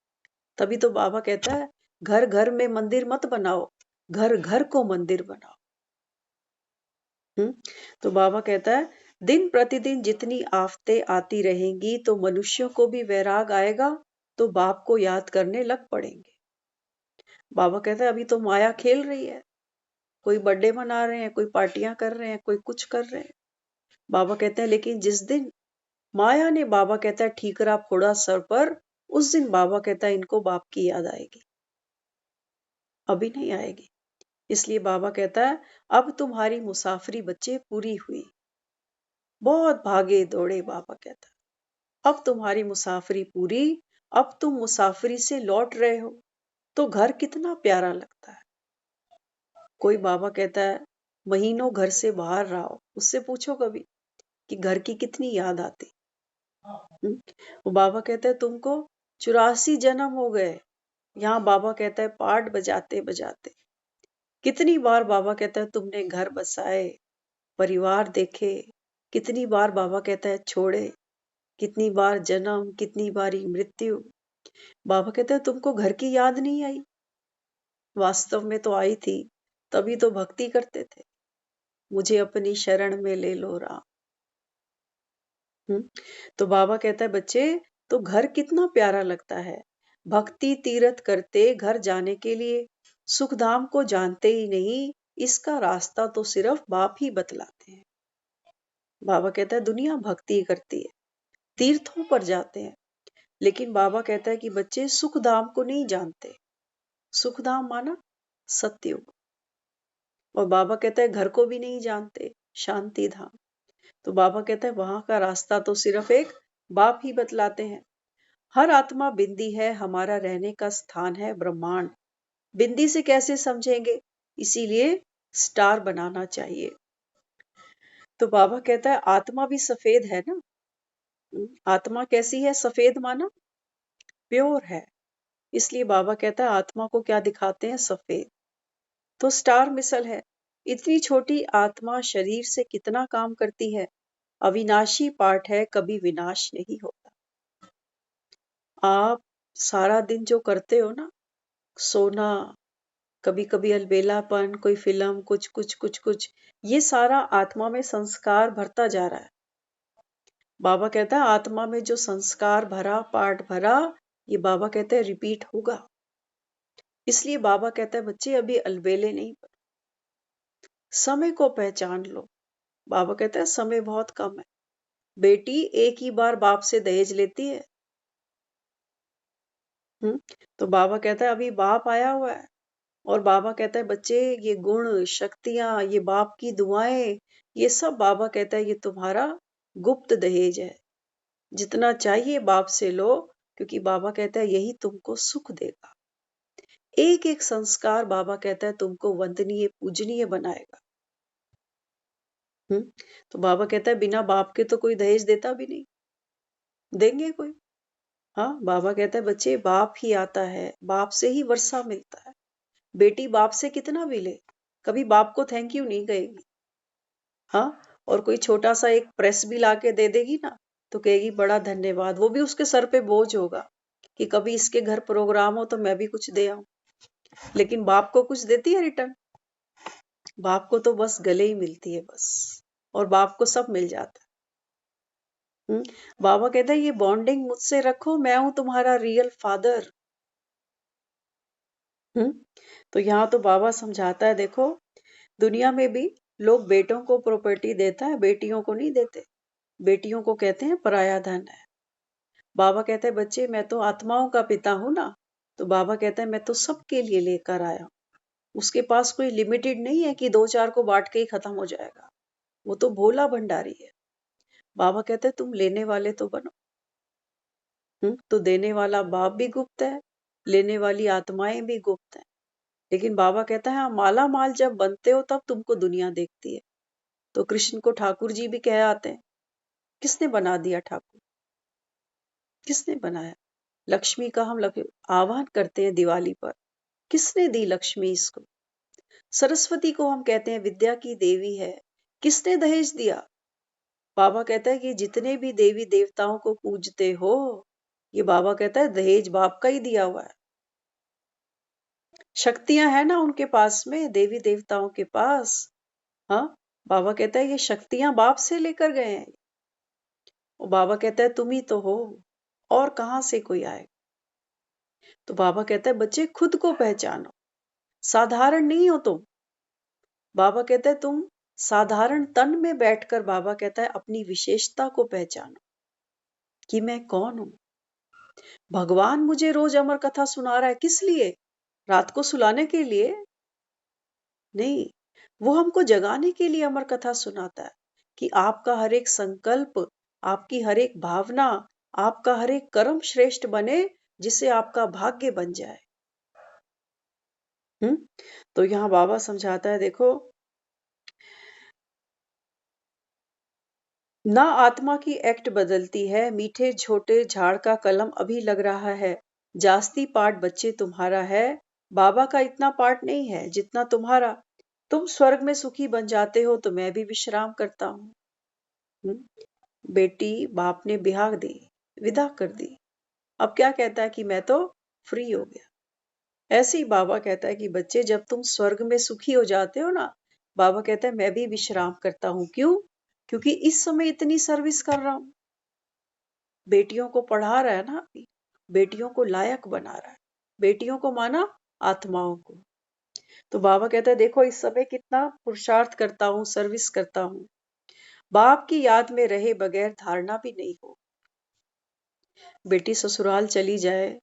तभी तो बाबा कहता है घर घर में मंदिर मत बनाओ, घर घर को मंदिर बनाओ। तो बाबा कहता है दिन प्रतिदिन जितनी आफतें आती रहेंगी तो मनुष्यों को भी वैराग आएगा, तो बाप को याद करने लग पड़ेंगे। बाबा कहता है अभी तो माया खेल रही है, कोई बर्थडे मना रहे हैं, कोई पार्टियां कर रहे हैं, कोई कुछ कर रहे हैं। बाबा कहते हैं लेकिन जिस दिन माया ने, बाबा कहता है ठीकरा फोड़ा सर पर, उस दिन बाबा कहता है इनको बाप की याद आएगी, अभी नहीं आएगी। इसलिए बाबा कहता है अब तुम्हारी मुसाफरी बच्चे पूरी हुई, बहुत भागे दौड़े। बाबा कहता है अब तुम्हारी मुसाफरी पूरी, अब तुम मुसाफरी से लौट रहे हो, तो घर कितना प्यारा लगता है। कोई बाबा कहता है महीनों घर से बाहर रहा हो, उससे पूछो कभी कि घर की कितनी याद आती। वो बाबा कहता है तुमको 84 जन्म हो गए। यहाँ बाबा कहता है पाठ बजाते बजाते कितनी बार, बाबा कहता है तुमने घर बसाए, परिवार देखे, कितनी बार बाबा कहता है छोड़े, कितनी बार जन्म, कितनी बारी मृत्यु। बाबा कहता है तुमको घर की याद नहीं आई? वास्तव में तो आई थी, तभी तो भक्ति करते थे, मुझे अपनी शरण में ले लो राम। तो बाबा कहता है बच्चे, तो घर कितना प्यारा लगता है। भक्ति तीर्थ करते घर जाने के लिए, सुखधाम को जानते ही नहीं, इसका रास्ता तो सिर्फ बाप ही बतलाते हैं। बाबा कहता है दुनिया भक्ति करती है, तीर्थों पर जाते हैं, लेकिन बाबा कहता है कि बच्चे सुखधाम को नहीं जानते। सुखधाम माना सत्ययुग। और बाबा कहता है घर को भी नहीं जानते, शांति धाम। तो बाबा कहता है वहां का रास्ता तो सिर्फ एक बाप ही बतलाते हैं। हर आत्मा बिंदी है, हमारा रहने का स्थान है ब्रह्मांड। बिंदी से कैसे समझेंगे? इसीलिए स्टार बनाना चाहिए। तो बाबा कहता है आत्मा भी सफेद है ना। आत्मा कैसी है? सफेद माना प्योर है। इसलिए बाबा कहता है आत्मा को क्या दिखाते हैं? सफेद। तो स्टार मिसल है, इतनी छोटी आत्मा शरीर से कितना काम करती है। अविनाशी पाठ है, कभी विनाश नहीं होता। आप सारा दिन जो करते हो ना, सोना, कभी कभी अलबेलापन, कोई फिल्म, कुछ कुछ कुछ कुछ, ये सारा आत्मा में संस्कार भरता जा रहा है। बाबा कहता है आत्मा में जो संस्कार भरा, पाठ भरा, ये बाबा कहते हैं रिपीट होगा। इसलिए बाबा कहता है बच्चे अभी अलबेले नहीं बनो, समय को पहचान लो। बाबा कहता है समय बहुत कम है। बेटी एक ही बार बाप से दहेज लेती है। तो बाबा कहता है अभी बाप आया हुआ है, और बाबा कहता है बच्चे ये गुण, शक्तियां, ये बाप की दुआएं, ये सब बाबा कहता है ये तुम्हारा गुप्त दहेज है। जितना चाहिए बाप से लो, क्योंकि बाबा कहता है यही तुमको सुख देगा। एक एक संस्कार बाबा कहता है तुमको वंदनीय, पूजनीय बनाएगा। तो बाबा कहता है बिना बाप के तो कोई दहेज देता भी नहीं, देंगे कोई? हाँ, बाबा कहता है बच्चे बाप ही आता है, बाप से ही वर्षा मिलता है। बेटी बाप से कितना भी ले, कभी बाप को थैंक यू नहीं कहेगी। हाँ, और कोई छोटा सा एक प्रेस भी लाके दे देगी ना, तो कहेगी बड़ा धन्यवाद। वो भी उसके सर पे बोझ होगा कि कभी इसके घर प्रोग्राम हो तो मैं भी कुछ दे आऊं। लेकिन बाप को कुछ देती है रिटर्न? बाप को तो बस गले ही मिलती है बस, और बाप को सब मिल जाता है। बाबा कहता है ये बॉन्डिंग मुझसे रखो, मैं हूं तुम्हारा रियल फादर। तो यहाँ तो बाबा समझाता है देखो, दुनिया में भी लोग बेटों को प्रॉपर्टी देता है, बेटियों को नहीं देते। बेटियों को कहते हैं पराया धन है। बाबा कहते हैं बच्चे मैं तो आत्माओं का पिता हूं ना, तो बाबा कहता है मैं तो सबके लिए लेकर आया हूं। उसके पास कोई लिमिटेड नहीं है कि 2-4 को बांट के ही खत्म हो जाएगा। वो तो भोला भंडारी है। बाबा कहते हैं तुम लेने वाले तो बनो। तो देने वाला बाप भी गुप्त है, लेने वाली आत्माएं भी गुप्त है। लेकिन बाबा कहता है हाँ, माला माल जब बनते हो तब तुमको दुनिया देखती है। तो कृष्ण को ठाकुर जी भी कह आते हैं, किसने बना दिया ठाकुर? किसने बनाया? लक्ष्मी का हम आह्वान करते हैं दिवाली पर, किसने दी लक्ष्मी इसको? सरस्वती को हम कहते हैं विद्या की देवी है, किसने दहेज दिया? बाबा कहता है कि जितने भी देवी देवताओं को पूजते हो, ये बाबा कहता है दहेज बाप का ही दिया हुआ है। शक्तियां है ना उनके पास में, देवी देवताओं के पास। हाँ, बाबा कहता है ये शक्तियां बाप से लेकर गए हैं। और बाबा कहता है तुम ही तो हो, और कहां से कोई आए? तो बाबा कहता है बच्चे खुद को पहचानो, साधारण नहीं हो तुम। बाबा कहता है तुम साधारण तन में बैठकर, बाबा कहता है अपनी विशेषता को पहचानो कि मैं कौन हूं। भगवान मुझे रोज अमर कथा सुना रहा है, किस लिए? रात को सुलाने के लिए नहीं, वो हमको जगाने के लिए अमर कथा सुनाता है कि आपका हर एक संकल्प, आपकी हर एक भावना, आपका हर एक कर्म श्रेष्ठ बने, जिससे आपका भाग्य बन जाए। तो यहाँ बाबा समझाता है देखो, ना आत्मा की एक्ट बदलती है, मीठे छोटे झाड़ का कलम अभी लग रहा है। जास्ती पाठ बच्चे तुम्हारा है, बाबा का इतना पाठ नहीं है जितना तुम्हारा। तुम स्वर्ग में सुखी बन जाते हो तो मैं भी विश्राम करता हूँ। बेटी बाप ने बिहार दी, विदा कर दी, अब क्या कहता है कि मैं तो फ्री हो गया। ऐसे ही बाबा कहता है कि बच्चे जब तुम स्वर्ग में सुखी हो जाते हो ना, बाबा कहता है मैं भी विश्राम करता हूं। क्यों? क्योंकि इस समय इतनी सर्विस कर रहा हूं। बेटियों को पढ़ा रहा है ना, अभी बेटियों को लायक बना रहा है। बेटियों को माना आत्माओं को। तो बाबा कहता है देखो इस समय कितना पुरुषार्थ करता हूं, सर्विस करता हूं। बाप की याद में रहे बगैर धारणा भी नहीं हो। बेटी ससुराल चली जाए,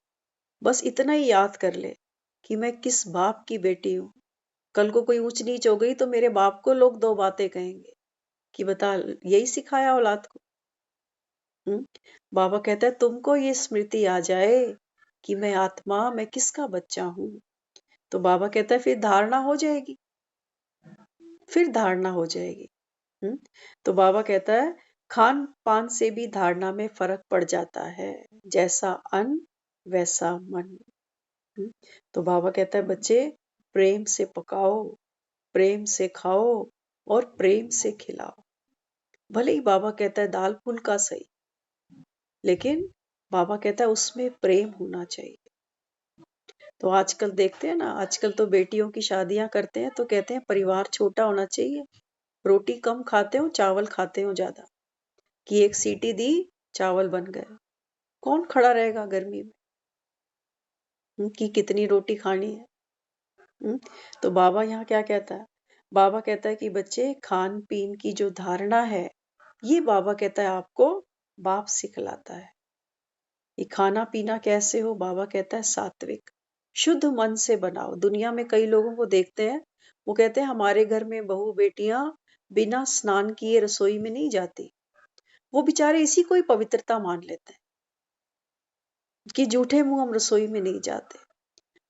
बस इतना ही याद कर ले कि मैं किस बाप की बेटी हूं। कल को कोई ऊंच नीच हो गई तो मेरे बाप को लोग 2 बातें कहेंगे कि बता यही सिखाया औलाद को। बाबा कहता है तुमको ये स्मृति आ जाए कि मैं आत्मा, मैं किसका बच्चा हूं, तो बाबा कहता है फिर धारणा हो जाएगी, फिर धारणा हो जाएगी। तो बाबा कहता है खान पान से भी धारणा में फर्क पड़ जाता है, जैसा अन्न वैसा मन। तो बाबा कहता है बच्चे प्रेम से पकाओ, प्रेम से खाओ और प्रेम से खिलाओ। भले ही बाबा कहता है दाल फुल्का सही, लेकिन बाबा कहता है उसमें प्रेम होना चाहिए। तो आजकल देखते हैं ना, आजकल तो बेटियों की शादियां करते हैं तो कहते हैं परिवार छोटा होना चाहिए, रोटी कम खाते हो चावल खाते हो ज्यादा, कि एक सीटी दी चावल बन गए। कौन खड़ा रहेगा गर्मी में कि कितनी रोटी खानी है। तो बाबा यहाँ क्या कहता है, बाबा कहता है कि बच्चे खान पीन की जो धारणा है, ये बाबा कहता है आपको बाप सिखलाता है। ये खाना पीना कैसे हो, बाबा कहता है सात्विक शुद्ध मन से बनाओ। दुनिया में कई लोगों को देखते हैं, वो कहते हैं हमारे घर में बहू बेटियां बिना स्नान किए रसोई में नहीं जाती। वो बेचारे इसी को ही पवित्रता मान लेते हैं कि झूठे मुंह हम रसोई में नहीं जाते।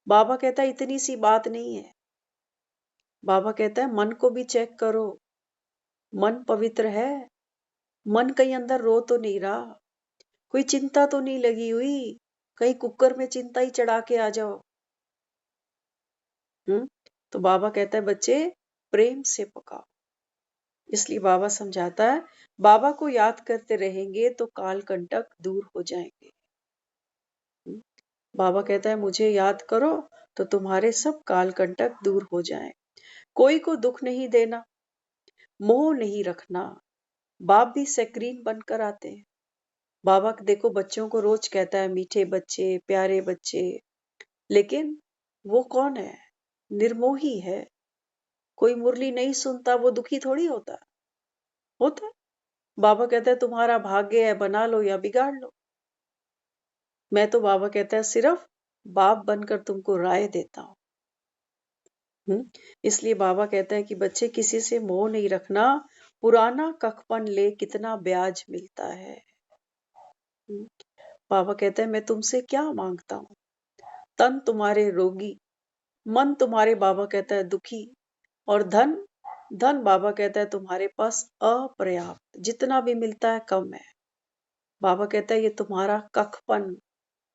बाबा कहता है इतनी सी बात नहीं है। बाबा कहता है मन को भी चेक करो, मन पवित्र है, मन कहीं अंदर रो तो नहीं रहा, कोई चिंता तो नहीं लगी हुई, कहीं कुकर में चिंता ही चढ़ा के आ जाओ। तो बाबा कहता है बच्चे प्रेम से पकाओ। इसलिए बाबा समझाता है, बाबा को याद करते रहेंगे तो काल कंटक दूर हो जाएंगे। बाबा कहता है मुझे याद करो तो तुम्हारे सब काल कंटक दूर हो जाएं। कोई को दुख नहीं देना, मोह नहीं रखना। बाप भी सक्रीन बनकर आते हैं। बाबा देखो बच्चों को रोज कहता है मीठे बच्चे, प्यारे बच्चे, लेकिन वो कौन है, निर्मोही है। कोई मुरली नहीं सुनता वो दुखी थोड़ी होता है। बाबा कहता है तुम्हारा भाग्य है, बना लो या बिगाड़ लो। मैं तो बाबा कहता है सिर्फ बाप बनकर तुमको राय देता हूं। इसलिए बाबा कहता है कि बच्चे किसी से मोह नहीं रखना, पुराना कखपन ले कितना ब्याज मिलता है। बाबा कहता है मैं तुमसे क्या मांगता हूं, तन तुम्हारे रोगी, मन तुम्हारे बाबा कहता है दुखी, और धन धन बाबा कहता है तुम्हारे पास अपर्याप्त, जितना भी मिलता है कम है। बाबा कहता है ये तुम्हारा कखपन,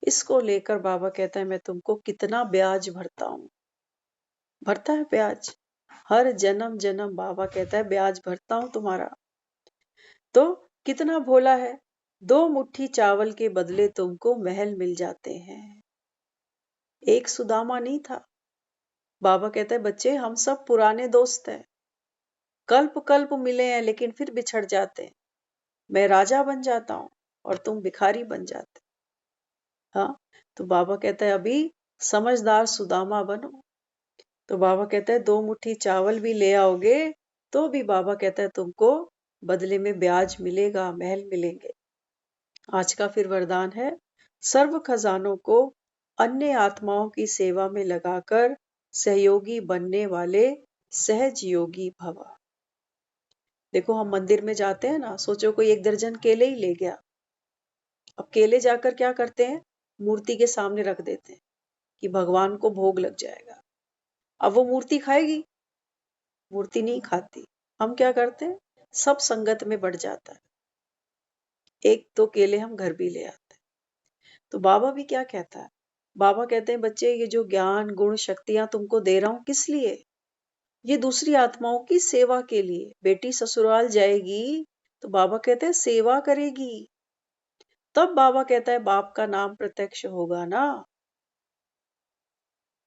इसको लेकर बाबा कहता है मैं तुमको कितना ब्याज भरता हूं। भरता है ब्याज, हर जन्म जन्म बाबा कहता है ब्याज भरता हूं तुम्हारा। तो कितना भोला है, 2 मुट्ठी चावल के बदले तुमको महल मिल जाते हैं। एक सुदामा नहीं था। बाबा कहते हैं बच्चे हम सब पुराने दोस्त हैं, कल्प कल्प मिले हैं लेकिन फिर बिछड़ जाते हैं। मैं राजा बन जाता हूं और तुम भिखारी बन जाते। हाँ, तो बाबा कहता है अभी समझदार सुदामा बनो। तो बाबा कहता है 2 मुट्ठी चावल भी ले आओगे तो भी बाबा कहता है तुमको बदले में ब्याज मिलेगा, महल मिलेंगे। आज का फिर वरदान है, सर्व खजानों को अन्य आत्माओं की सेवा में लगाकर सहयोगी बनने वाले सहज योगी भव। देखो हम मंदिर में जाते हैं ना, सोचो कोई 1 दर्जन केले ही ले गया। अब केले जाकर क्या करते हैं, मूर्ति के सामने रख देते हैं कि भगवान को भोग लग जाएगा। अब वो मूर्ति खाएगी, मूर्ति नहीं खाती। हम क्या करते हैं, सब संगत में बढ़ जाता है, 1-2 केले हम घर भी ले आते हैं। तो बाबा भी क्या कहता है, बाबा कहते हैं बच्चे ये जो ज्ञान गुण शक्तियां तुमको दे रहा हूं किस लिए, ये दूसरी आत्माओं की सेवा के लिए। बेटी ससुराल जाएगी तो बाबा कहते हैं सेवा करेगी, तब बाबा कहता है बाप का नाम प्रत्यक्ष होगा ना।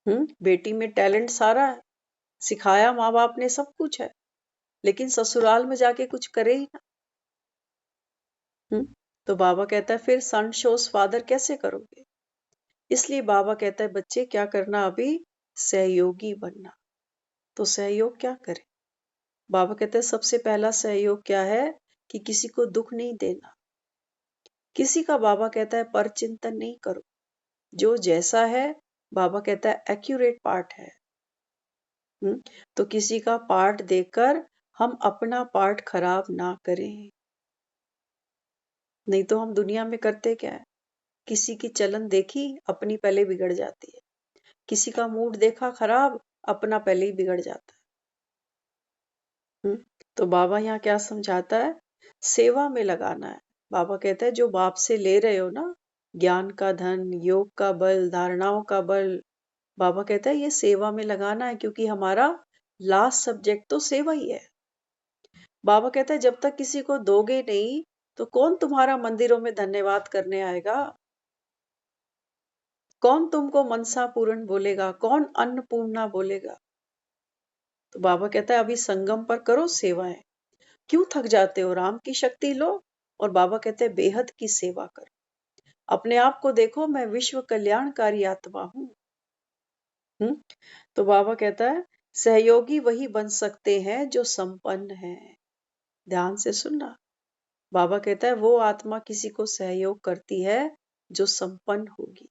बेटी में टैलेंट सारा है, सिखाया माँ बाप ने सब कुछ है, लेकिन ससुराल में जाके कुछ करे ही ना। तो बाबा कहता है फिर सन शोज फादर कैसे करोगे। इसलिए बाबा कहता है बच्चे क्या करना, अभी सहयोगी बनना। तो सहयोग क्या करें, बाबा कहते हैं सबसे पहला सहयोग क्या है कि किसी को दुख नहीं देना। किसी का बाबा कहता है पर चिंतन नहीं करो, जो जैसा है बाबा कहता है एक्यूरेट पार्ट है। तो किसी का पार्ट देखकर हम अपना पार्ट खराब ना करें। नहीं तो हम दुनिया में करते क्या है, किसी की चलन देखी अपनी पहले बिगड़ जाती है, किसी का मूड देखा खराब अपना पहले ही बिगड़ जाता है। तो बाबा यहाँ क्या समझाता है, सेवा में लगाना है। बाबा कहता है जो बाप से ले रहे हो ना, ज्ञान का धन, योग का बल, धारणाओं का बल, बाबा कहता है ये सेवा में लगाना है, क्योंकि हमारा लास्ट सब्जेक्ट तो सेवा ही है। बाबा कहता है जब तक किसी को दोगे नहीं तो कौन तुम्हारा मंदिरों में धन्यवाद करने आएगा? कौन तुमको मनसा पूर्ण बोलेगा? कौन अन्नपूर्णा बोलेगा? तो बाबा कहता है अभी संगम पर करो सेवाएं। क्यों थक जाते हो? राम की शक्ति लो। और बाबा कहते हैं बेहद की सेवा करो। अपने आप को देखो, मैं विश्व कल्याणकारी आत्मा हूं। तो बाबा कहता है सहयोगी वही बन सकते हैं जो संपन्न है। ध्यान से सुनना। बाबा कहता है वो आत्मा किसी को सहयोग करती है जो संपन्न होगी।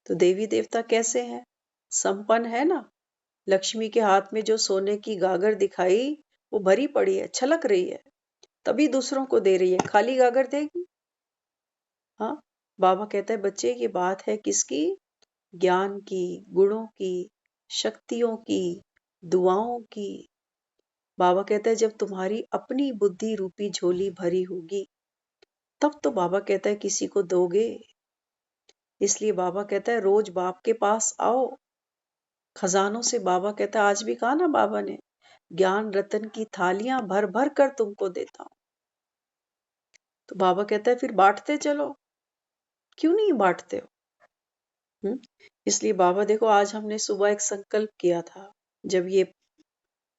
तो देवी देवता कैसे हैं? संपन्न है ना। लक्ष्मी के हाथ में जो सोने की गागर दिखाई वो भरी पड़ी है, छलक रही है, तभी दूसरों को दे रही है। खाली गागर देगी? हाँ। बाबा कहता है बच्चे ये बात है किसकी? ज्ञान की, गुणों की, शक्तियों की, दुआओं की। बाबा कहता है जब तुम्हारी अपनी बुद्धि रूपी झोली भरी होगी तब तो बाबा कहता है किसी को दोगे। इसलिए बाबा कहता है रोज बाप के पास आओ। खजानों से बाबा कहता है, आज भी कहा ना बाबा ने, ज्ञान रतन की थालियां भर भर कर तुमको देता हूं। तो बाबा कहता है फिर बांटते चलो। क्यों नहीं बांटते हो? इसलिए बाबा देखो आज हमने सुबह एक संकल्प किया था। जब ये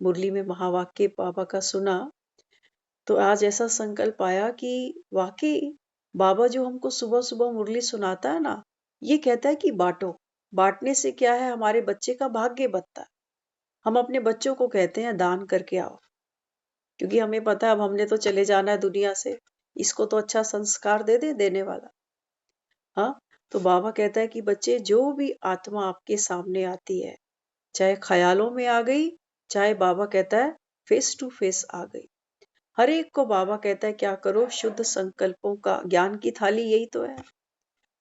मुरली में महावाक्य बाबा का सुना तो आज ऐसा संकल्प आया कि वाकई बाबा जो हमको सुबह सुबह मुरली सुनाता है ना, ये कहता है कि बांटो। बांटने से क्या है? हमारे बच्चे का भाग्य बनता है। हम अपने बच्चों को कहते हैं दान करके आओ, क्योंकि हमें पता है अब हमने तो चले जाना है दुनिया से, इसको तो अच्छा संस्कार दे दे देने वाला। हाँ। तो बाबा कहता है कि बच्चे जो भी आत्मा आपके सामने आती है, चाहे ख्यालों में आ गई, चाहे बाबा कहता है फेस टू फेस आ गई, हर एक को बाबा कहता है क्या करो? शुद्ध संकल्पों का ज्ञान की थाली यही तो है।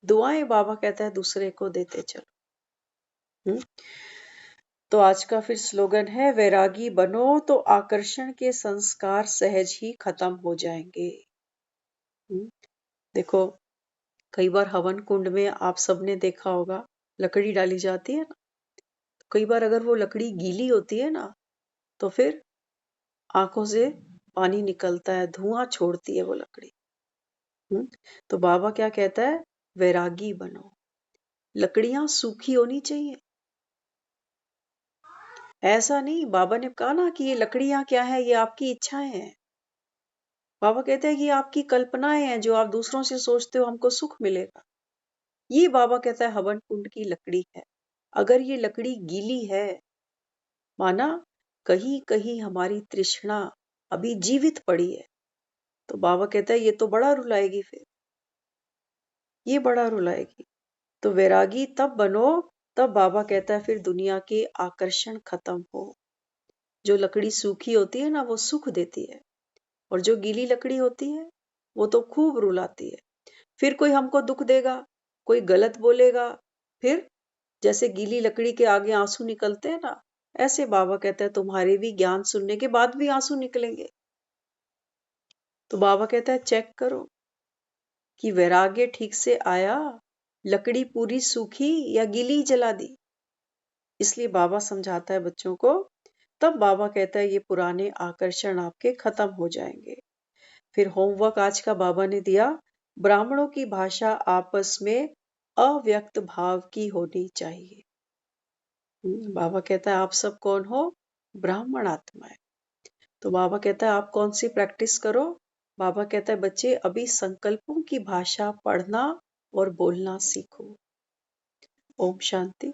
दुआएं बाबा कहता है दूसरे को देते चलो। तो आज का फिर स्लोगन है वैरागी बनो तो आकर्षण के संस्कार सहज ही खत्म हो जाएंगे। देखो कई बार हवन कुंड में आप सबने देखा होगा लकड़ी डाली जाती है ना, कई बार अगर वो लकड़ी गीली होती है ना तो फिर आंखों से पानी निकलता है, धुआं छोड़ती है वो लकड़ी। तो बाबा क्या कहता है? वैरागी बनो। लकड़ियां सूखी होनी चाहिए। ऐसा नहीं, बाबा ने कहा ना कि ये लकड़ियां क्या है? ये आपकी इच्छाएं हैं। बाबा कहते हैं कि आपकी कल्पनाएं हैं, जो आप दूसरों से सोचते हो हमको सुख मिलेगा। ये बाबा कहता है हवन कुंड की लकड़ी है। अगर ये लकड़ी गीली है, माना कहीं कहीं हमारी तृष्णा अभी जीवित पड़ी है, तो बाबा कहता है ये तो बड़ा रुलाएगी, फिर ये बड़ा रुलाएगी। तो वैरागी तब बनो, तब बाबा कहता है फिर दुनिया के आकर्षण खत्म हो। जो लकड़ी सूखी होती है ना वो सुख देती है, और जो गीली लकड़ी होती है वो तो खूब रुलाती है। फिर कोई हमको दुख देगा, कोई गलत बोलेगा, फिर जैसे गीली लकड़ी के आगे आंसू निकलते हैं ना, ऐसे बाबा कहता है तुम्हारे भी ज्ञान सुनने के बाद भी आंसू निकलेंगे। तो बाबा कहता है चेक करो कि वैराग्य ठीक से आया, लकड़ी पूरी सूखी या गीली जला दी। इसलिए बाबा समझाता है बच्चों को, तब बाबा कहता है ये पुराने आकर्षण आपके खत्म हो जाएंगे। फिर होमवर्क आज का बाबा ने दिया, ब्राह्मणों की भाषा आपस में अव्यक्त भाव की होनी चाहिए। बाबा कहता है आप सब कौन हो? ब्राह्मण आत्माएं। तो बाबा कहता है आप कौन सी प्रैक्टिस करो? बाबा कहता है बच्चे अभी संकल्पों की भाषा पढ़ना और बोलना सीखो। ओम शांति।